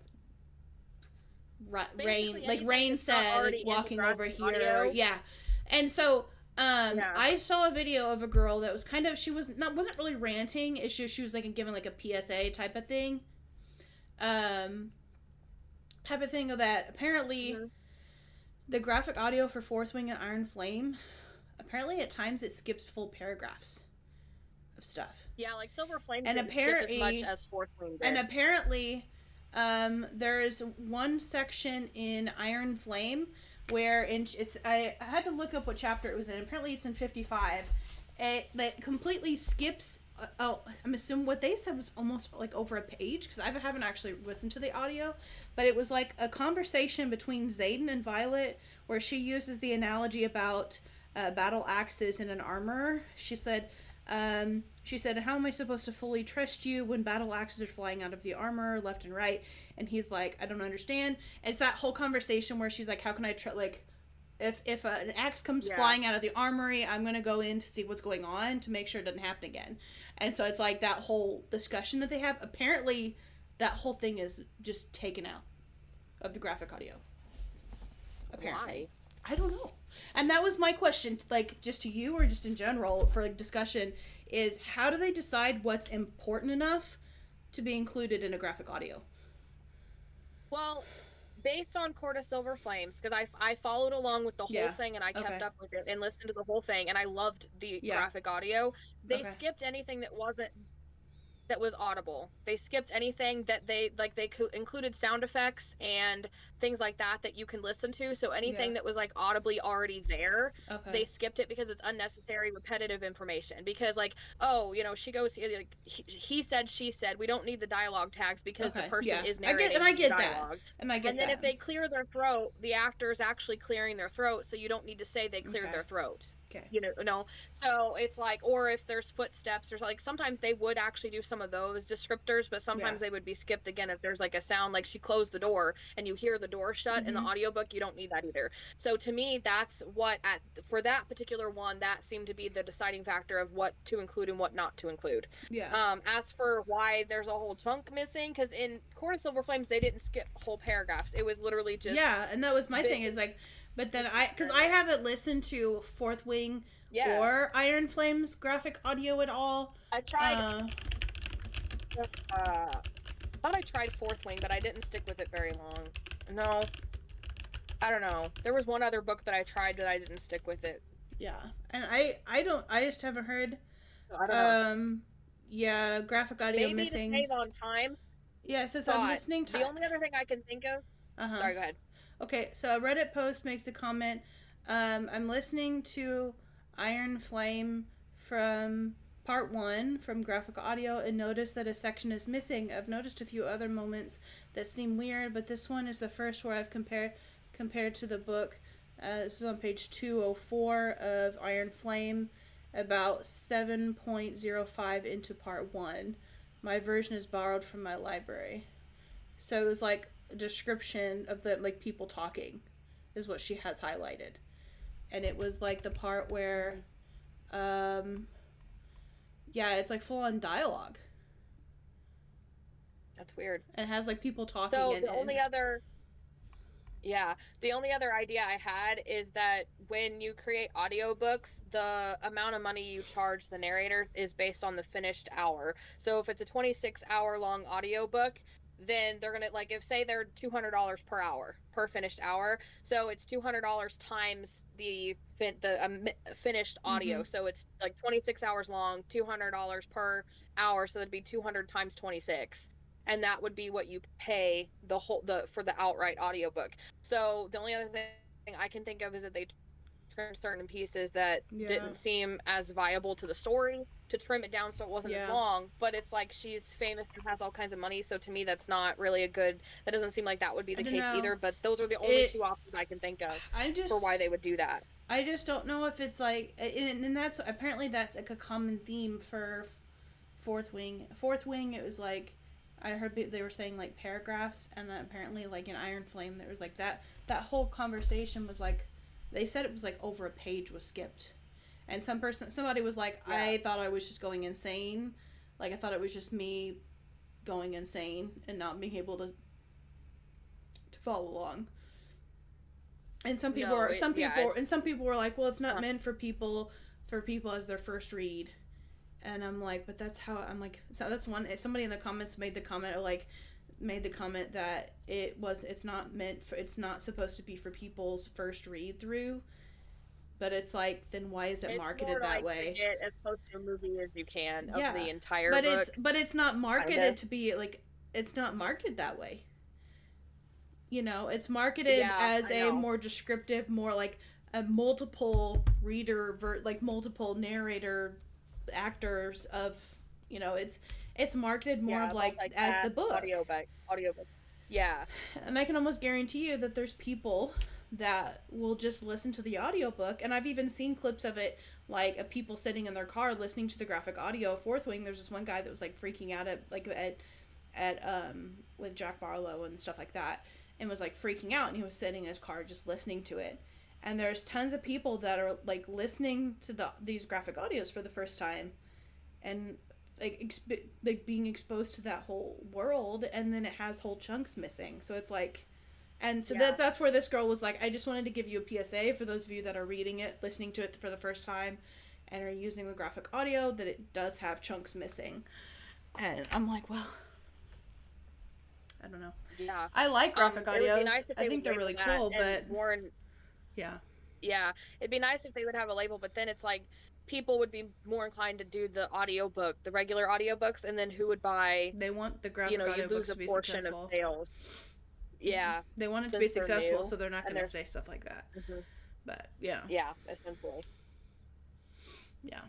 Rain said, walking over here. Audio. Yeah. And so, I saw a video of a girl that was kind of, wasn't really ranting. It's just, she was, like, giving, like, a PSA type of thing. Type of thing of that. Apparently, the graphic audio for Fourth Wing and Iron Flame, apparently at times it skips full paragraphs of stuff. Yeah, like Silver Flame didn't skip as much as Fourth Wing did. And apparently, there is one section in Iron Flame where I had to look up what chapter it was in. Apparently it's in 55. That completely skips I'm assuming what they said was almost like over a page, because I haven't actually listened to the audio, but it was like a conversation between Xaden and Violet where she uses the analogy about battle axes in an armor. She said, how am I supposed to fully trust you when battle axes are flying out of the armor left and right? And he's like, I don't understand. And it's that whole conversation where she's like, how can I trust, like, if an axe comes flying out of the armory, I'm going to go in to see what's going on to make sure it doesn't happen again. And so it's like that whole discussion that they have. Apparently, that whole thing is just taken out of the graphic audio. Apparently. Why? I don't know. And that was my question, like, just to you or just in general for like discussion, is how do they decide what's important enough to be included in a graphic audio? Well, based on Court of Silver Flames, because I followed along with the whole thing and I kept up with it and listened to the whole thing, and I loved the graphic audio. They skipped anything that was audible. They skipped anything that they included sound effects and things like that you can listen to. So anything that was like audibly already there, they skipped it because it's unnecessary, repetitive information. Because like, oh, you know, she goes, like, he said, she said. We don't need the dialogue tags because the person is narrating I get dialogue. And then that. If they clear their throat, the actor is actually clearing their throat, so you don't need to say they cleared their throat. Okay. You know, so it's like, or if there's footsteps or like, sometimes they would actually do some of those descriptors, but sometimes they would be skipped again if there's like a sound, like she closed the door and you hear the door shut in the audiobook, you don't need that either. So to me, that's what for that particular one, that seemed to be the deciding factor of what to include and what not to include. As for why there's a whole chunk missing, because in Court of Silver Flames, they didn't skip whole paragraphs. It was literally just and that was my thing, is like, but then because I haven't listened to Fourth Wing or Iron Flame's graphic audio at all. I tried. I thought I tried Fourth Wing, but I didn't stick with it very long. No, I don't know. There was one other book that I tried that I didn't stick with it. Yeah, and I just haven't heard. I don't know. Graphic audio maybe missing. Maybe to save on time. Yeah, it says I'm listening to. The only other thing I can think of. Sorry, go ahead. Okay, so a Reddit post makes a comment. I'm listening to Iron Flame from part 1 from graphic audio and noticed that a section is missing. I've noticed a few other moments that seem weird, but this one is the first where I've compared to the book. This is on page 204 of Iron Flame, about 7.05 into part 1. My version is borrowed from my library. So it was like a description of the like people talking is what she has highlighted, and it was like the part where it's like full on dialogue. That's weird. And it has like people talking. So the only other idea I had is that when you create audiobooks, the amount of money you charge the narrator is based on the finished hour. So if it's a 26-hour long audiobook, then they're gonna, like, if say they're $200 per hour per finished hour, so it's $200 times the finished audio. So it's like 26 hours long, $200 per hour, so that'd be 200 times 26, and that would be what you pay for the outright audiobook. So the only other thing I can think of is that they trimmed certain pieces that didn't seem as viable to the story, to trim it down so it wasn't as long. But it's like, she's famous and has all kinds of money, so to me that's not really that doesn't seem like that would be the case either. But those are the only two options I can think of for why they would do that. I just don't know if it's like, and that's apparently that's like a common theme for Fourth Wing. It was like, I heard they were saying like paragraphs, and then apparently like in Iron Flame there was like that whole conversation was like, they said it was like over a page was skipped. And somebody was like, I thought I was just going insane. Like, I thought it was just me going insane and not being able to follow along. And some people were like, well, it's not meant for people as their first read. And I'm like, but that's how, I'm like, so that's one, somebody in the comments made the comment that it's not supposed to be for people's first read through. But it's like, then why is it marketed that way? To get as close to a movie as you can of the entire book. But it's not marketed to be like, it's not marketed that way. You know, it's marketed as a more descriptive, more like a multiple reader, like multiple narrator actors of You know, it's marketed more of like as the book. Audiobook. Yeah. And I can almost guarantee you that there's people that will just listen to the audiobook, and I've even seen clips of it, like of people sitting in their car listening to the graphic audio of Fourth Wing. There's this one guy that was like freaking out at with Jack Barlow and stuff like that, and was like freaking out, and he was sitting in his car just listening to it. And there's tons of people that are like listening to these graphic audios for the first time, and like being exposed to that whole world, and then it has whole chunks missing. So it's like, and so that's where this girl was like, I just wanted to give you a PSA for those of you that are reading it, listening to it for the first time, and are using the graphic audio, that it does have chunks missing. And I'm like, well, I don't know. Yeah. I like graphic audios. Nice, I think they're really cool, but Warren. Yeah. Yeah. It'd be nice if they would have a label, but then it's like people would be more inclined to do the audiobook, the regular audiobooks, and then who would buy? They want the graphic audiobooks to be successful. Of sales. Yeah. They want it to be successful, so they're not going to say stuff like that. Mm-hmm. But yeah. Yeah, essentially. Yeah.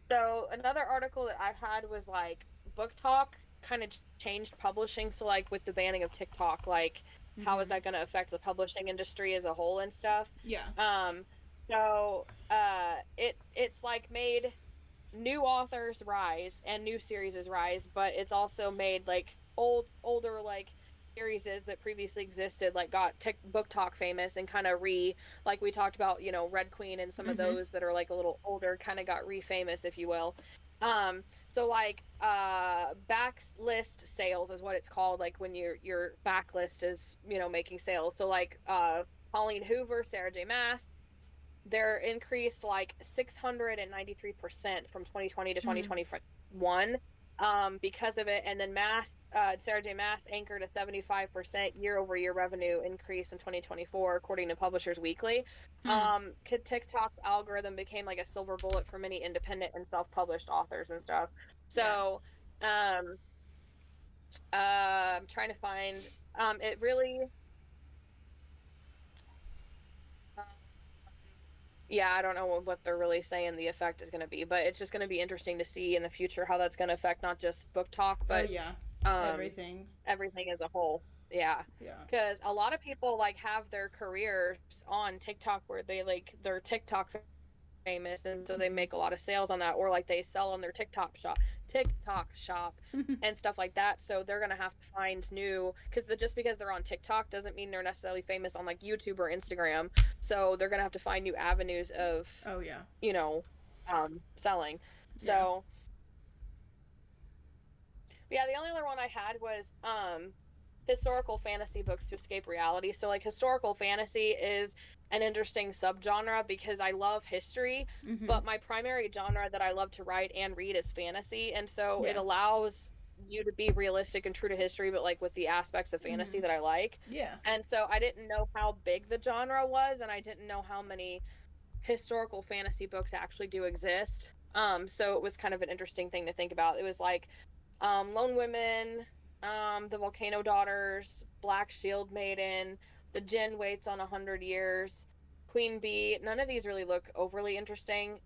So another article that I had was like Book Talk kind of changed publishing. So like with the banning of TikTok, like how is that going to affect the publishing industry as a whole and stuff? Yeah. So it's like made new authors rise and new series rise, but it's also made like older like series that previously existed, like got Book Talk famous and kind of like we talked about, you know, Red Queen and some of those that are like a little older kind of got re-famous, if you will. So like backlist sales is what it's called, like when your backlist is, you know, making sales. So like Colleen Hoover, Sarah J. Maas, they're increased like 693% from 2020 to 2021 because of it. And then Sarah J. Maas anchored a 75% year-over-year revenue increase in 2024, according to Publishers Weekly. TikTok's algorithm became like a silver bullet for many independent and self-published authors and stuff. So I'm trying to find it really I don't know what they're really saying the effect is going to be, but it's just going to be interesting to see in the future how that's going to affect not just Book Talk, but everything as a whole. Yeah. Because a lot of people like have their careers on TikTok where they're TikTok famous, and so they make a lot of sales on that, or like they sell on their TikTok shop and stuff like that. So they're gonna have to find new, just because they're on TikTok doesn't mean they're necessarily famous on like YouTube or Instagram. So they're gonna have to find new avenues of you know selling. So the only other one I had was historical fantasy books to escape reality. So like historical fantasy is an interesting subgenre because I love history, but my primary genre that I love to write and read is fantasy, and so it allows you to be realistic and true to history, but like with the aspects of fantasy that I like. And so I didn't know how big the genre was, and I didn't know how many historical fantasy books actually do exist. So it was kind of an interesting thing to think about. It was like Lone Women, The Volcano Daughters, Black Shield Maiden, The Djinn Waits on 100 Years, Queen Bee. None of these really look overly interesting.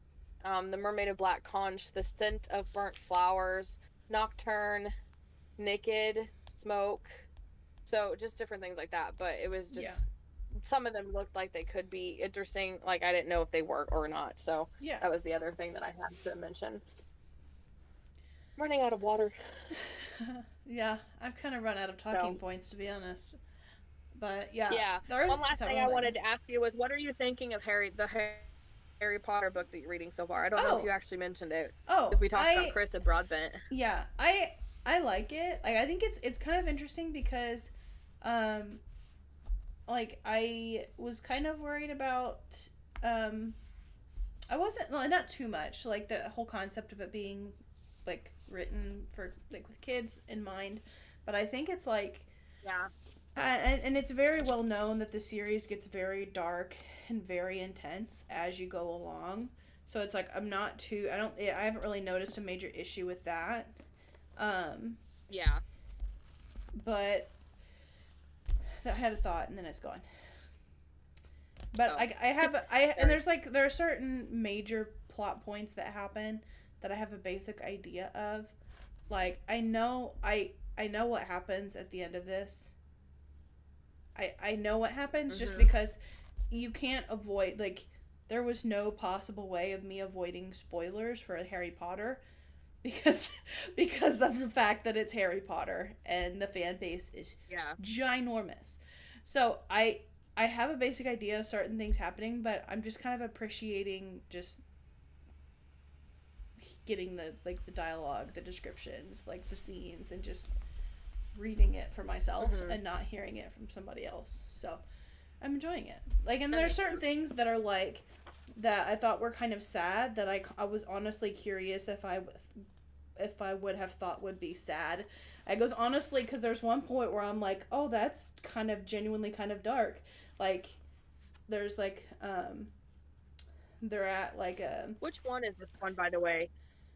The Mermaid of Black Conch, The Scent of Burnt Flowers, Nocturne, Naked, Smoke. So just different things like that. But it was just some of them looked like they could be interesting. Like I didn't know if they were or not. So that was the other thing that I had to mention. I'm running out of water. I've kind of run out of talking points, to be honest. But one last thing I wanted to ask you was, what are you thinking of the Harry Potter book that you're reading so far? I don't know if you actually mentioned it. Because we talked about Chris at Broadbent. Yeah, I like it. Like I think it's kind of interesting because, like I was kind of worried about, I wasn't not too much like the whole concept of it being like written for like with kids in mind, but I think it's like and it's very well known that the series gets very dark and very intense as you go along. So it's like I haven't really noticed a major issue with that. But I had a thought and then it's gone. But and there are certain major plot points that happen that I have a basic idea of. Like, I know what happens at the end of this. I know what happens just because you can't avoid, like, there was no possible way of me avoiding spoilers for Harry Potter because of the fact that it's Harry Potter and the fan base is ginormous. So I have a basic idea of certain things happening, but I'm just kind of appreciating just getting the dialogue, the descriptions, like the scenes, and just reading it for myself and not hearing it from somebody else. So I'm enjoying it. Like, and there's certain things that are like that I thought were kind of sad that I was honestly curious if I would have thought would be sad. I goes honestly because there's one point where I'm like, oh, that's kind of genuinely kind of dark. Like, there's like they're at like a. Which one is this one, by the way?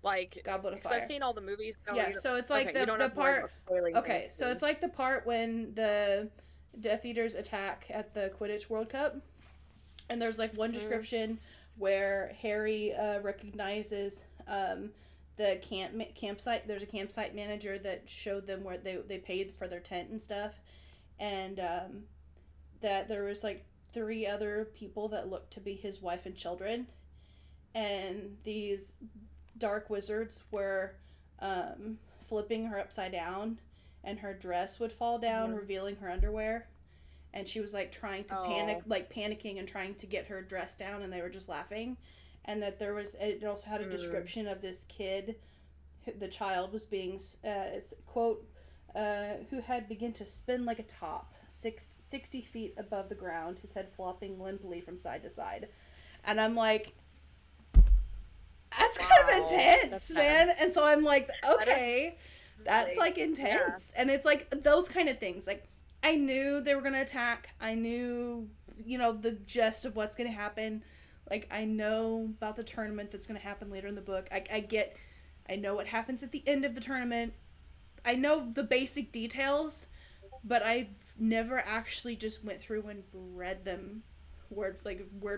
Like, Goblet of Fire. I've seen all the movies. Yeah, so it's like the part. Okay, so it's like the part when the Death Eaters attack at the Quidditch World Cup, and there's like one description where Harry recognizes the campsite. There's a campsite manager that showed them where they paid for their tent and stuff, and that there was like 3 other people that looked to be his wife and children, and these dark wizards were flipping her upside down, and her dress would fall down, revealing her underwear, and she was like trying to panicking and trying to get her dress down, and they were just laughing. And that it also had a description of this kid, the child was being quote who had begun to spin like a top 60 feet above the ground, his head flopping limply from side to side. And I'm like, that's kind of intense, man. And so I'm like, okay, that's like intense. And it's like those kind of things. Like, I knew they were going to attack. I knew, the gist of what's going to happen. Like, I know about the tournament that's going to happen later in the book. I know what happens at the end of the tournament. I know the basic details, but I've never actually just went through and read them word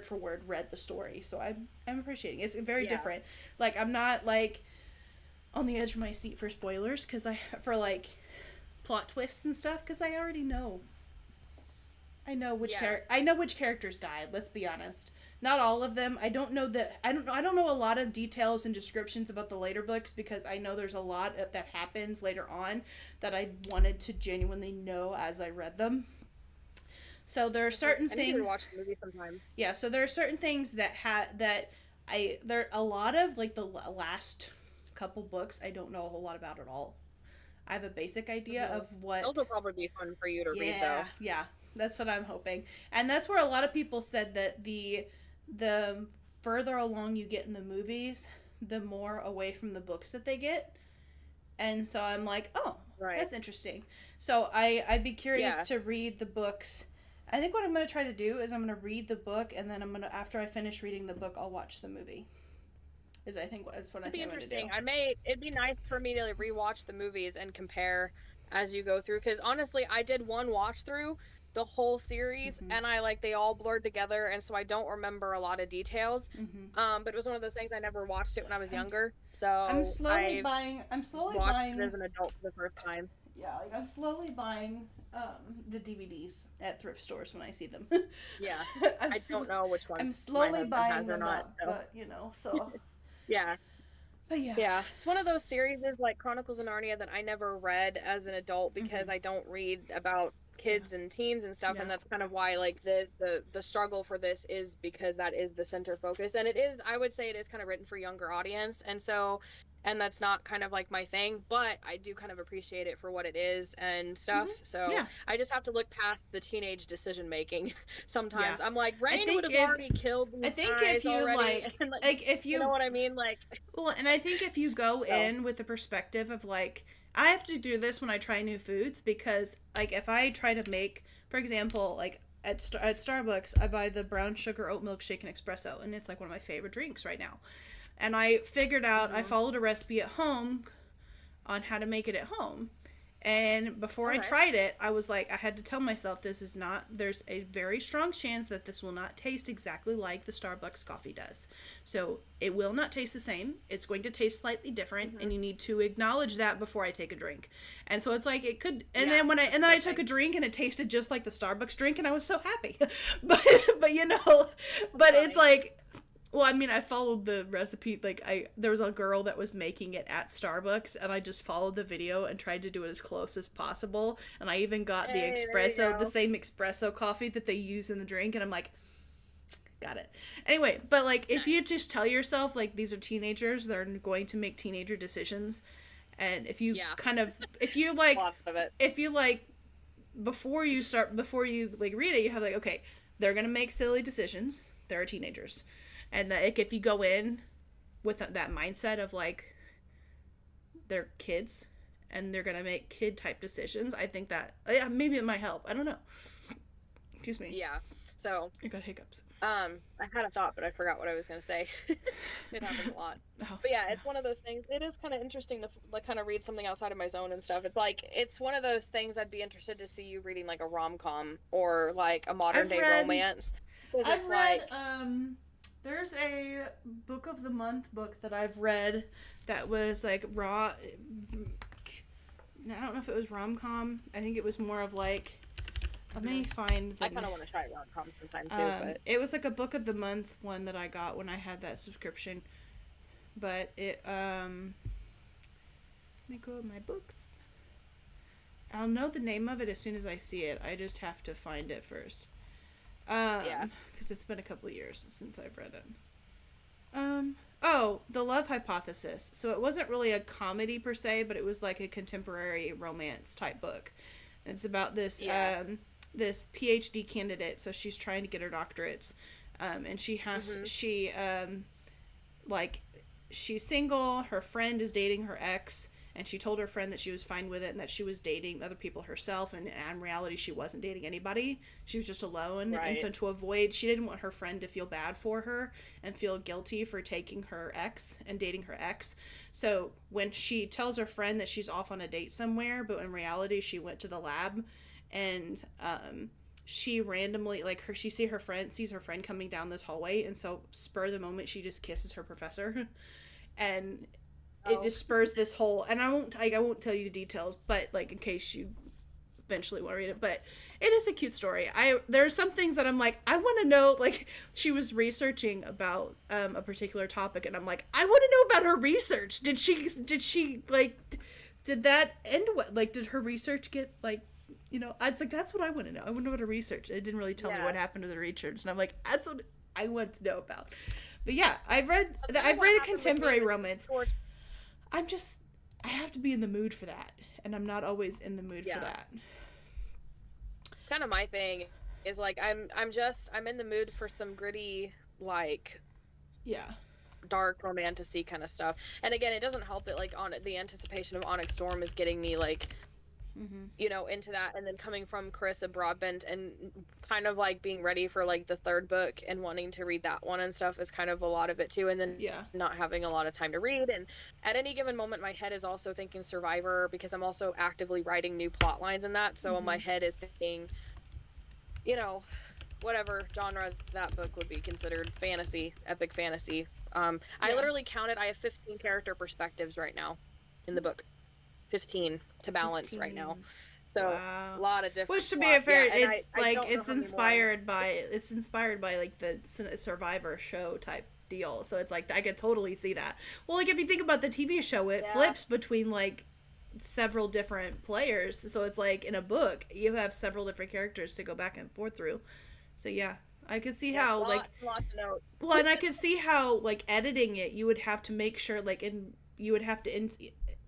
for word, read the story. So I'm appreciating it. It's very different. Like, I'm not like on the edge of my seat for spoilers for like plot twists and stuff, because I already know. I know which characters died. Let's be honest. Not all of them. I don't know a lot of details and descriptions about the later books, because I know there's a lot that happens later on that I wanted to genuinely know as I read them. So there are certain things. I need to watch the movie sometime. Yeah, so there are certain things there are a lot of like the last couple books I don't know a whole lot about at all. I have a basic idea of what. Those will probably be fun for you to read, though. Yeah, that's what I'm hoping, and that's where a lot of people said that the further along you get in the movies, the more away from the books that they get, and so I'm like, oh, that's interesting. So I'd be curious to read the books. I think what I'm going to try to do is I'm going to read the book, and then after I finish reading the book, I'll watch the movie. I think that's what I think I'm going to do. It'd be nice for me to rewatch the movies and compare as you go through, because honestly, I did one watch through the whole series, and they all blurred together, and so I don't remember a lot of details. But it was one of those things, I never watched it when I was younger, so I'm slowly buying it as an adult for the first time. Yeah, like I'm slowly buying the DVDs at thrift stores when I see them. Yeah, I don't know which one. I'm slowly buying them up, but so. Yeah. But yeah. Yeah. It's one of those series like Chronicles of Narnia that I never read as an adult, because I don't read about kids and teens and stuff, and that's kind of why the struggle for this is, because that is the center focus, and I would say it is kind of written for younger audience, and that's not kind of like my thing, but I do kind of appreciate it for what it is and stuff. So I just have to look past the teenage decision making sometimes. I'm like, Rain would have already killed these guys if you already. If you know what I mean, well, and I think if you go in with the perspective of I have to do this when I try new foods, because if I try to make, for example, at Starbucks, I buy the brown sugar oat milkshake and espresso, and it's one of my favorite drinks right now. And I figured out, I followed a recipe at home on how to make it at home. And before I tried it, I was like, I had to tell myself this is not, there's a very strong chance that this will not taste exactly like the Starbucks coffee does. So it will not taste the same. It's going to taste slightly different, and you need to acknowledge that before I take a drink. And so it's like, it could, and then when I took a drink and it tasted just like the Starbucks drink, and I was so happy. but it's like, well, I mean, I followed the recipe. Like, there was a girl that was making it at Starbucks, and I just followed the video and tried to do it as close as possible. And I even got the espresso, the same espresso coffee that they use in the drink, and I'm like, got it. Anyway, but like, if you just tell yourself, like, these are teenagers, they're going to make teenager decisions, and if you before you like read it, you have like, okay, they're gonna make silly decisions. They're teenagers. And like, if you go in with that mindset of like, they're kids and they're gonna make kid type decisions, I think that maybe it might help. I don't know. Excuse me. Yeah. So I got hiccups. I had a thought, but I forgot what I was gonna say. It happens a lot. But yeah, it's one of those things. It is kind of interesting to like kind of read something outside of my zone and stuff. It's like, it's one of those things I'd be interested to see you reading, like a rom-com or like a modern day romance. I've read there's a book of the month book that I've read that was like I don't know if it was rom-com. I think it was more of like, let me find I kind of want to try rom-com sometime too, but it was like a book of the month one that I got when I had that subscription. But it let me go with my books. I'll know the name of it as soon as I see it. I just have to find it first. Because it's been a couple of years since I've read it. The Love Hypothesis. So it wasn't really a comedy per se, but it was like a contemporary romance type book. And it's about this this PhD candidate. So she's trying to get her doctorates, and she has she's single. Her friend is dating her ex. And she told her friend that she was fine with it and that she was dating other people herself. And in reality, she wasn't dating anybody. She was just alone. Right. And so to avoid, she didn't want her friend to feel bad for her and feel guilty for taking her ex and dating her ex. So when she tells her friend that she's off on a date somewhere, but in reality, she went to the lab, and she randomly, like, she sees her friend coming down this hallway. And so spur of the moment, she just kisses her professor. And it just spurs this whole, and I won't tell you the details, but like, in case you eventually want to read it, but it is a cute story. There are some things that I'm like, I want to know, like, she was researching about a particular topic, and I'm like, I want to know about her research. Did she like, did that end like, did her research get like, you know, I was like, that's what I want to know. I want to know about her research. It didn't really tell me what happened to the research, and I'm like, that's what I want to know about. But yeah, I've read a contemporary romance. I have to be in the mood for that, and I'm not always in the mood for that. Kind of my thing is like, I'm in the mood for some gritty, like, dark romantic-y kind of stuff. And again, it doesn't help that like the anticipation of Onyx Storm is getting me like, you know, into that, and then coming from Carissa Broadbent and kind of like being ready for like the third book and wanting to read that one and stuff is kind of a lot of it too, and then not having a lot of time to read. And at any given moment, my head is also thinking Survivor, because I'm also actively writing new plot lines in that, so my head is thinking, you know, whatever genre that book would be considered, fantasy, epic fantasy. I literally counted, I have 15 character perspectives right now in the book. 15 to balance right now, so a lot of different, which should be a very it's inspired by like the Survivor show type deal, so it's like I could totally see that. Well, like if you think about the TV show, it flips between like several different players, so it's like in a book you have several different characters to go back and forth through. So yeah, I could see how lots of notes. Well, and I could see how like editing it, you would have to make sure like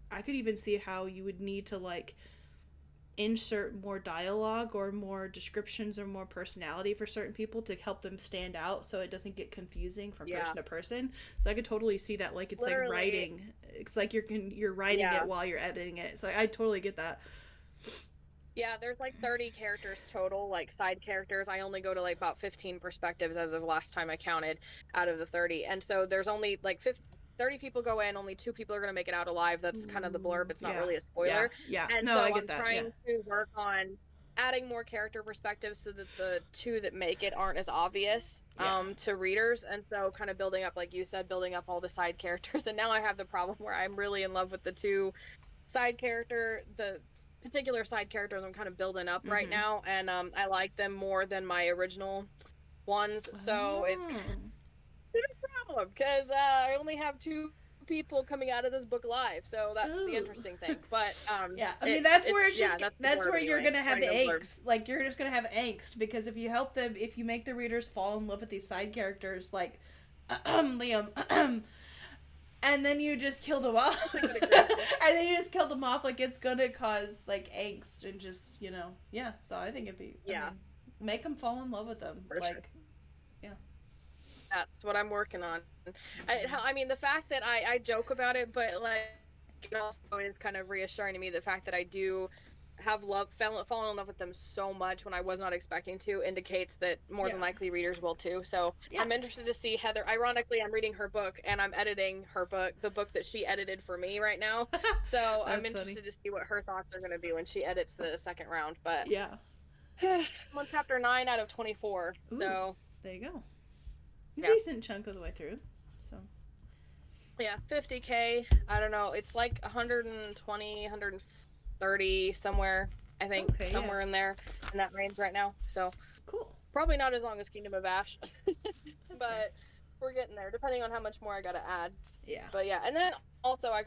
I could even see how you would need to like insert more dialogue or more descriptions or more personality for certain people to help them stand out, so it doesn't get confusing from person to person. So I could totally see that, like, it's literally, like writing. It's like you're writing it while you're editing it. So I totally get that. Yeah, there's like 30 characters total, like side characters. I only go to like about 15 perspectives as of last time I counted out of the 30. And so there's only like 30 people go in, only 2 people are going to make it out alive. That's kind of the blurb. It's not really a spoiler. Yeah. And no, so I get I'm that. trying to work on adding more character perspectives so that the 2 that make it aren't as obvious to readers. And so kind of building up, like you said, building up all the side characters. And now I have the problem where I'm really in love with the 2 the particular side characters I'm kind of building up right now. And I like them more than my original ones. So it's a problem because I only have 2 people coming out of this book live, so that's the interesting thing. But I mean, that's where it's just that's where you're gonna have the angst. Like, you're just gonna have angst because if you help them, if you make the readers fall in love with these side characters like Liam, and then you just kill them off, like, it's gonna cause like angst and just, you know, so I think it'd be I mean, make them fall in love with them, for like sure. That's what I'm working on. I mean, the fact that I joke about it, but like, it also is kind of reassuring to me, the fact that I do have fallen in love with them so much when I was not expecting to, indicates that more than likely readers will too. So I'm interested to see Heather. Ironically, I'm reading her book and I'm editing her book, the book that she edited for me right now. So I'm interested to see what her thoughts are going to be when she edits the second round. But I'm on chapter 9 out of 24. Ooh, so there you go. Decent chunk of the way through. So 50K. I don't know. It's like 120, 130 somewhere. I think somewhere in there, in that range right now. So cool. Probably not as long as Kingdom of Ash, but fair. We're getting there, depending on how much more I gotta add. Yeah. But and then also I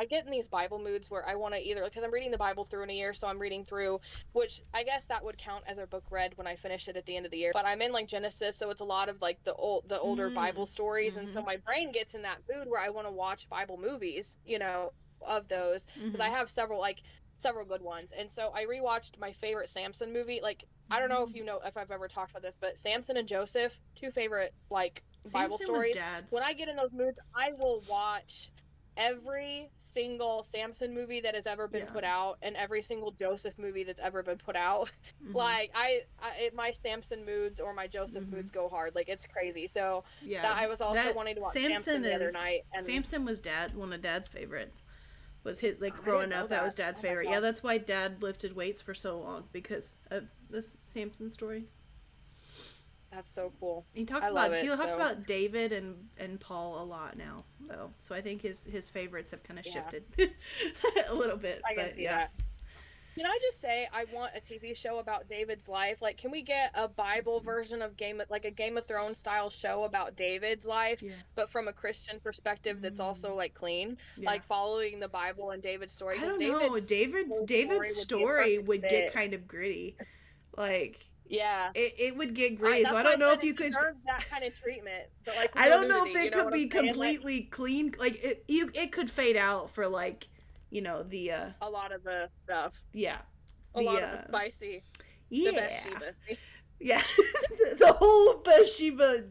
get in these Bible moods where I want to either, because I'm reading the Bible through in a year, so I'm reading through, which I guess that would count as a book read when I finish it at the end of the year. But I'm in like Genesis, so it's a lot of like the older Bible stories, and so my brain gets in that mood where I want to watch Bible movies, you know, of those, because I have several good ones. And so I rewatched my favorite Samson movie. Like, I don't know if you know if I've ever talked about this, but Samson and Joseph, 2 favorite like Bible stories. When I get in those moods, I will watch every single Samson movie that has ever been put out and every single Joseph movie that's ever been put out. Like my Samson moods or my Joseph moods go hard. Like, it's crazy. So I was also wanting to watch Samson the other night. And Samson was one of Dad's favorites. Was hit like growing up. That was Dad's favorite. Yeah, that's why Dad lifted weights for so long, because of this Samson story. That's so cool. He talks about David and Paul a lot now, though. So I think his favorites have kind of shifted a little bit. I can see that. Can I just say, I want a TV show about David's life? Like, can we get a Bible version of a Game of Thrones style show about David's life, but from a Christian perspective that's also like clean, like following the Bible and David's story? I don't know. David's story would get kind of gritty, like. Yeah, it would get gritty. So I don't know if you could that kind of treatment. But like, I don't know if it could be completely clean. Like it could fade out for like, you know, the a lot of the stuff. Yeah, a lot of the spicy. Yeah, the Bathsheba. Yeah, the whole Bathsheba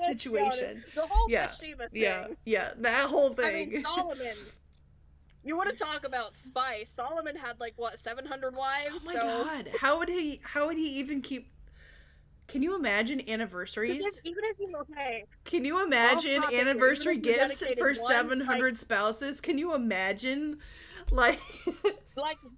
situation. The whole Bathsheba thing. Yeah, that whole thing. I mean, Solomon. You want to talk about spice? Solomon had like 700 wives. Oh my god! How would he even keep? Can you imagine anniversaries? Even if he's okay. Can you imagine anniversary gifts for 700 spouses? Can you imagine, like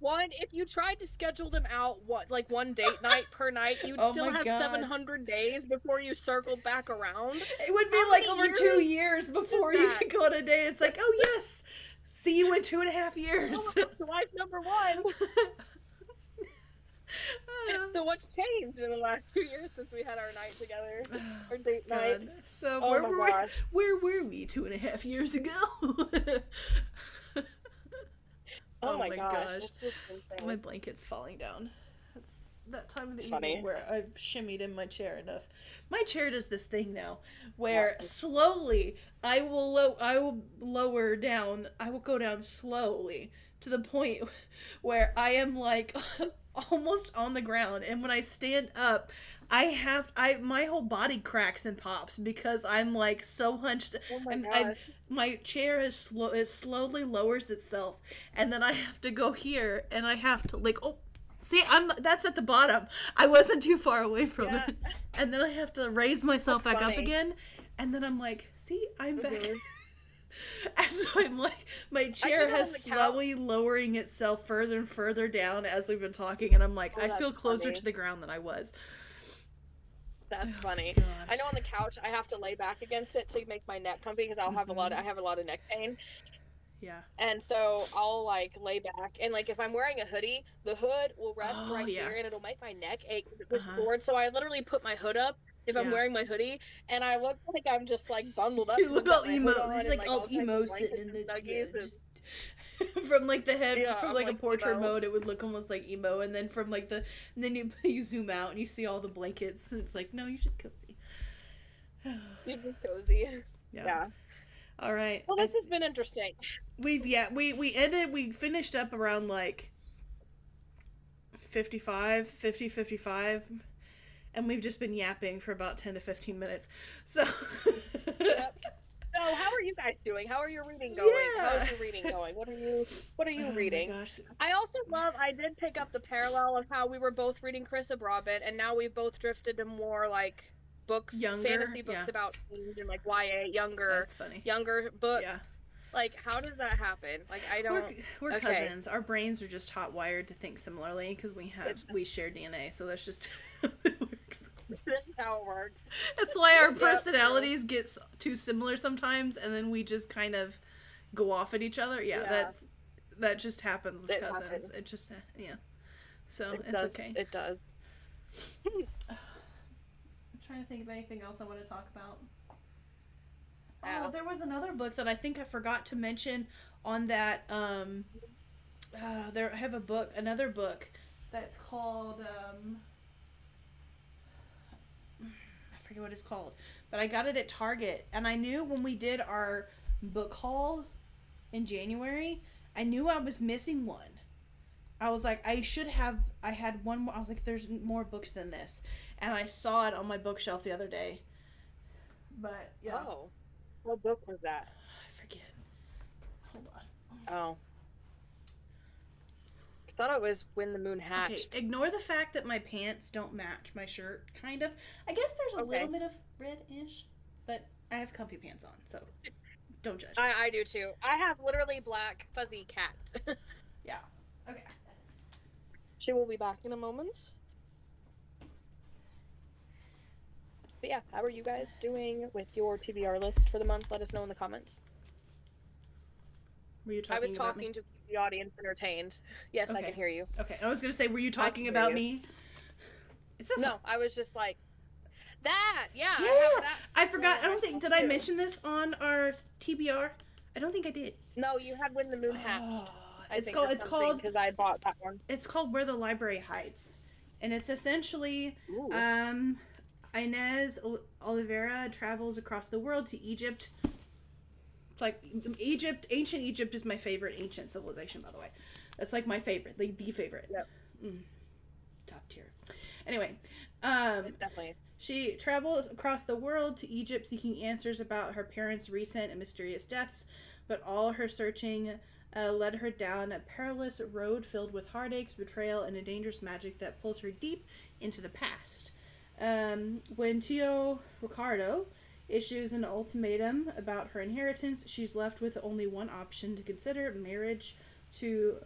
one? If you tried to schedule them out, one date night per night, you'd still have 700 days before you circled back around. It would be like over 2 years before you could go on a date. It's like, oh yes. See you in 2.5 years. Wife number 1. So what's changed in the last 2 years since we had our night together? Our date night. So where were we 2.5 years ago? oh my gosh. It's just insane. My blanket's falling down. That's that time of the evening where I've shimmied in my chair enough. My chair does this thing now where slowly I will lower down. I will go down slowly to the point where I am like almost on the ground, and when I stand up, my whole body cracks and pops because I'm like so hunched. Oh my gosh. My chair it slowly lowers itself, and then I have to go here, and I have to like see, that's at the bottom. I wasn't too far away from it. And then I have to raise myself back up again. And then I'm like, see, I'm back. As I'm like, my chair has slowly lowering itself further and further down as we've been talking, and I'm like, I feel closer to the ground than I was. That's funny. Gosh. I know on the couch I have to lay back against it to make my neck comfy because I have a lot of neck pain. Yeah. And so I'll like lay back, and like if I'm wearing a hoodie, the hood will rest here, and it'll make my neck ache because it was forward. So I literally put my hood up if I'm wearing my hoodie, and I look like I'm just like bundled up. You look all emo. He's like all emo sitting in the from like the head from like a portrait emo mode. It would look almost like emo, and then from like and then you zoom out and you see all the blankets, and it's like, no, you're just cozy. You're just cozy. Yeah. All right. Well, this has been interesting. We finished up around like 55, and we've just been yapping for about 10 to 15 minutes. So Yep. So how are you guys doing? How are your reading going? How's your reading going? What are you reading? My gosh. I did pick up the parallel of how we were both reading Chris Abrabant, and now we've both drifted to more like fantasy books about teens and like YA, younger books. Yeah. Like, how does that happen? Like, I don't. We're cousins. Our brains are just hot wired to think similarly because we share DNA. So that's just how it works. That's how it works. That's why our personalities get too similar sometimes, and then we just kind of go off at each other. Yeah. That just happens with cousins. Happens. It just So it's okay. It does. Trying to think of anything else I want to talk about. Oh, there was another book that I think I forgot to mention on that. I have another book that's called. I forget what it's called, but I got it at Target, and I knew when we did our book haul in January, I knew I was missing one. I was like, I had one more. I was like, there's more books than this. And I saw it on my bookshelf the other day. But, yeah. Oh. What book was that? I forget. Hold on. Oh. I thought it was When the Moon Hatched. Okay, ignore the fact that my pants don't match my shirt, kind of. I guess there's a little bit of red-ish, but I have comfy pants on, so don't judge. I do, too. I have literally black, fuzzy cats. Yeah. Okay. She will be back in a moment. But yeah, how are you guys doing with your TBR list for the month? Let us know in the comments. Were you talking about me? I was talking to keep the audience entertained. Yes, okay. I can hear you. Okay, I was going to say, were you talking about me? No, I was just like, that, yeah. I forgot. I don't think, did I mention this on our TBR? I don't think I did. No, you had When the Moon Hatched. It's called because I bought that one. It's called Where the Library Hides, and it's essentially Inez Oliveira travels across the world to Egypt. Like ancient Egypt is my favorite ancient civilization, by the way. That's like my favorite, like the favorite. Yep. Top tier. Anyway, it's definitely. She travels across the world to Egypt seeking answers about her parents' recent and mysterious deaths, but all her searching led her down a perilous road filled with heartaches, betrayal, and a dangerous magic that pulls her deep into the past. When Tio Ricardo issues an ultimatum about her inheritance, she's left with only one option to consider: marriage to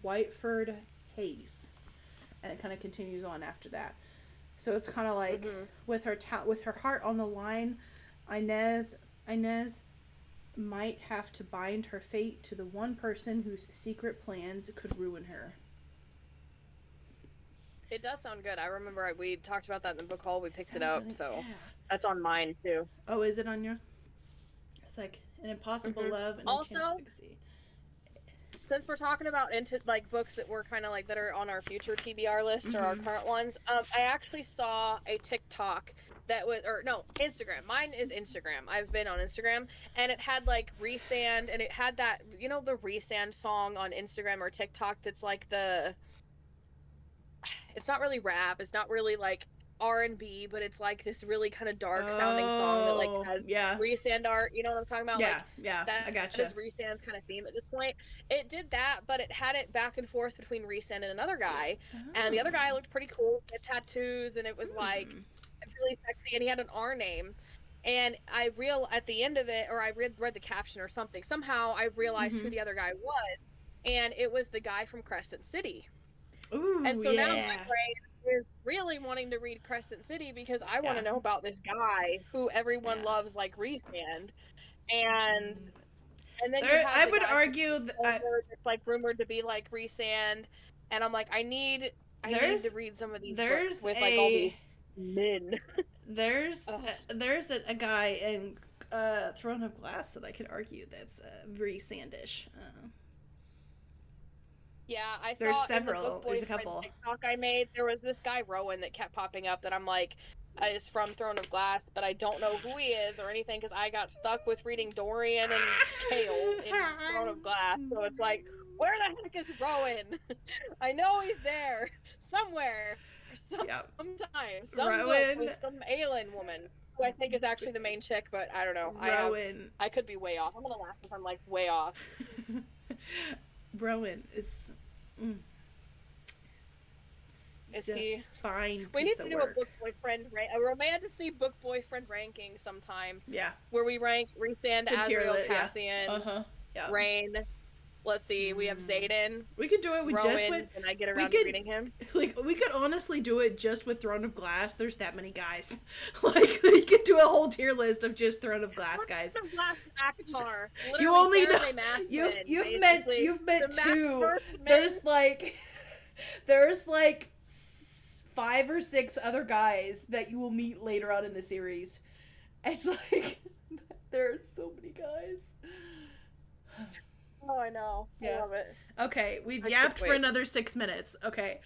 Whiteford Hayes. And it kind of continues on after that. So it's kind of like with her heart on the line, Inez might have to bind her fate to the one person whose secret plans could ruin her. It does sound good. I remember we talked about that in the book haul. We picked it up, so that's on mine too. Oh, is it on yours? It's like an impossible love and also, fantasy. Since we're talking about like books that were kind of like that are on our future TBR list or our current ones, I actually saw a TikTok that was, or no, Instagram. Mine is Instagram. I've been on Instagram, and it had like Resand, and it had that, you know, the Resand song on Instagram or TikTok that's like it's not really rap, it's not really like R&B, but it's like this really kind of dark sounding song that like has Resand art. You know what I'm talking about? I gotcha. That is Resand's kind of theme at this point. It did that, but it had it back and forth between Resand and another guy, and the other guy looked pretty cool. He had tattoos, and it was like really sexy, and he had an R name. And at the end of it, or I read the caption or something, somehow I realized who the other guy was, and it was the guy from Crescent City. Ooh, and so now my brain is really wanting to read Crescent City because I want to know about this guy who everyone loves, like Resand. And then you have I would argue that it's like rumored to be like Resand, and I'm like, I need to read some of these books with like all these men. There's a guy in Throne of Glass that I could argue that's Resandish. Yeah, I saw there's several. In the Book there's a couple TikTok I made. There was this guy Rowan that kept popping up that I'm like, is from Throne of Glass, but I don't know who he is or anything because I got stuck with reading Dorian and Kale in Throne of Glass. So it's like, where the heck is Rowan? I know he's there somewhere, sometime, book with some alien woman who I think is actually the main chick, but I don't know. Rowan. I could be way off. I'm gonna laugh if I'm like way off. Rowan is. Is he fine? We need to do a book boyfriend, a romantasy book boyfriend ranking sometime. Yeah. Where we rank Resand, Azrael, Cassian, Rain. Let's see, we have Xaden. We could do it with Rowan, just with. And I get around to reading him. Like, we could honestly do it just with Throne of Glass. There's that many guys. Like, we could do a whole tier list of just Throne of Glass guys. Throne of Glass Akatar. You only know you've met two. There's like 5 or 6 other guys that you will meet later on in the series. It's like there are so many guys. Oh, I know. Yeah. I love it. Okay, we've yapped for another 6 minutes. Okay,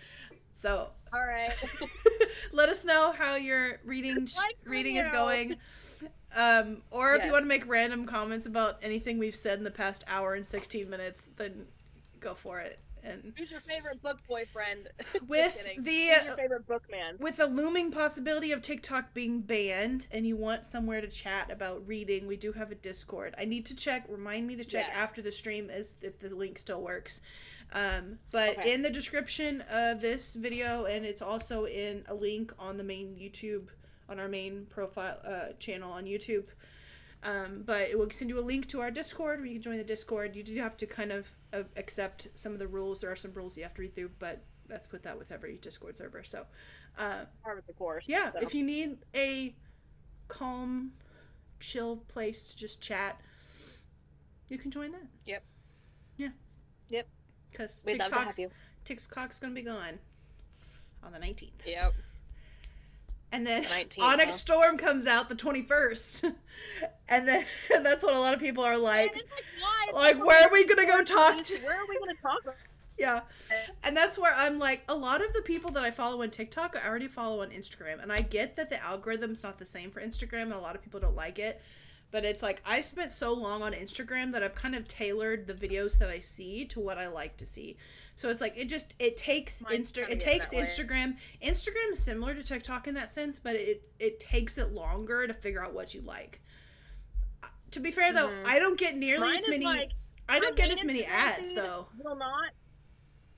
so. All right. Let us know how your reading is going. Or if you want to make random comments about anything we've said in the past hour and 16 minutes, then go for it. And who's your favorite book boyfriend? Who's your favorite bookman? With the looming possibility of TikTok being banned, and you want somewhere to chat about reading, we do have a Discord. I need to check. Remind me to check after the stream as if the link still works. But in the description of this video, and it's also in a link on the main YouTube, on our main profile channel on YouTube. But it will send you a link to our Discord where you can join the Discord. You do have to kind of accept some of the rules. There are some rules you have to read through, but that's with every Discord server. So, part of the course. Yeah, so. If you need a calm, chill place to just chat, you can join that. Yep. Yeah. Yep. Because TikTok's going to be gone on the 19th. Yep. And then Onyx Storm comes out the 21st. And then that's what a lot of people are like. Where are we going to go talk to? Where are we going to talk about? Yeah. And that's where I'm like, a lot of the people that I follow on TikTok, I already follow on Instagram. And I get that the algorithm's not the same for Instagram, and a lot of people don't like it. But it's like, I've spent so long on Instagram that I've kind of tailored the videos that I see to what I like to see. So it's like, it takes Instagram. Instagram is similar to TikTok in that sense, but it takes it longer to figure out what you like. To be fair though, I don't get nearly as many. I don't get as many ads though. Will not.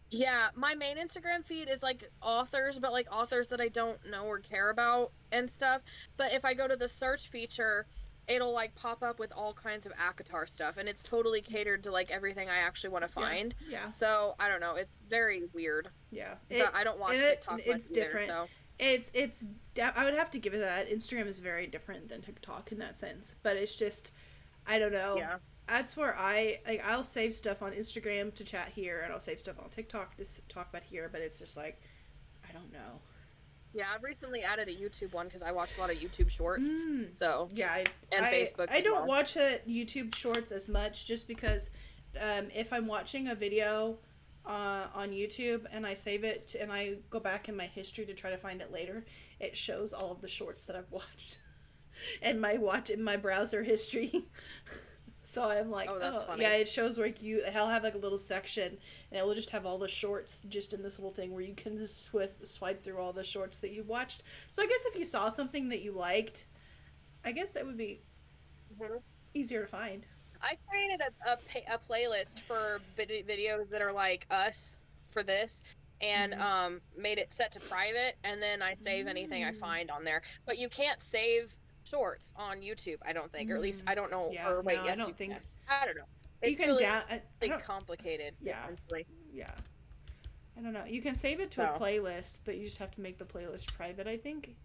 Yeah, my main Instagram feed is like authors, but like authors that I don't know or care about and stuff. But if I go to the search feature, it'll like pop up with all kinds of Akatar stuff, and it's totally catered to like everything I actually want to find. Yeah. So I don't know. It's very weird. Yeah. I don't watch TikTok much it's either, different. So. It's I would have to give it that. Instagram is very different than TikTok in that sense, but it's just, I don't know. Yeah. That's where I'll save stuff on Instagram to chat here, and I'll save stuff on TikTok to talk about here, but it's just like, I don't know. Yeah, I've recently added a YouTube one because I watch a lot of YouTube shorts. So yeah, Facebook. I don't watch YouTube shorts as much, just because if I'm watching a video on YouTube and I save it and I go back in my history to try to find it later, it shows all of the shorts that I've watched in my browser history. So I'm like, that's funny. Yeah, it shows where I'll have like a little section, and it will just have all the shorts just in this little thing where you can just swipe through all the shorts that you watched. So I guess if you saw something that you liked, I guess it would be easier to find. I created a playlist for videos that are like us for this, and made it set to private, and then I save anything I find on there. But you can't save shorts on YouTube, I don't think, or at least I don't know. Yeah, or wait, no, yes, I don't you think. can. I don't know. It's You can really complicated. Yeah. Essentially. Yeah. I don't know. You can save it to a playlist, but you just have to make the playlist private, I think.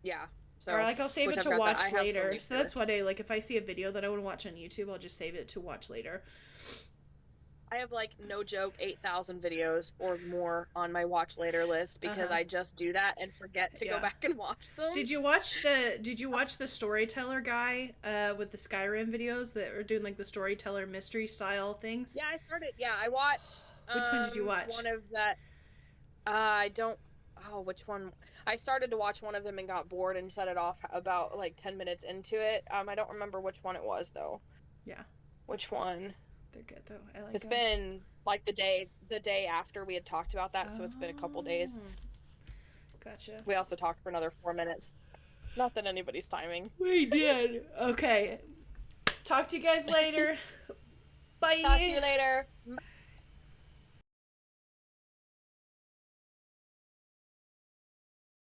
Yeah. So, or like I'll save it to watch later. So that's what like if I see a video that I want to watch on YouTube, I'll just save it to watch later. I have like no joke 8,000 videos or more on my watch later list because I just do that and forget to go back and watch them. Did you watch the storyteller guy with the Skyrim videos that were doing like the storyteller mystery style things? Yeah, I started. Yeah, I watched. Which one did you watch? One of that. I don't. Oh, which one? I started to watch one of them and got bored and shut it off about like 10 minutes into it. I don't remember which one it was though. Yeah. Which one? They're good though. I like. It's been like the day after we had talked about that, so it's been a couple days. Gotcha. We also talked for another 4 minutes. Not that anybody's timing. We did. Okay. Talk to you guys later. Bye. Talk to you later.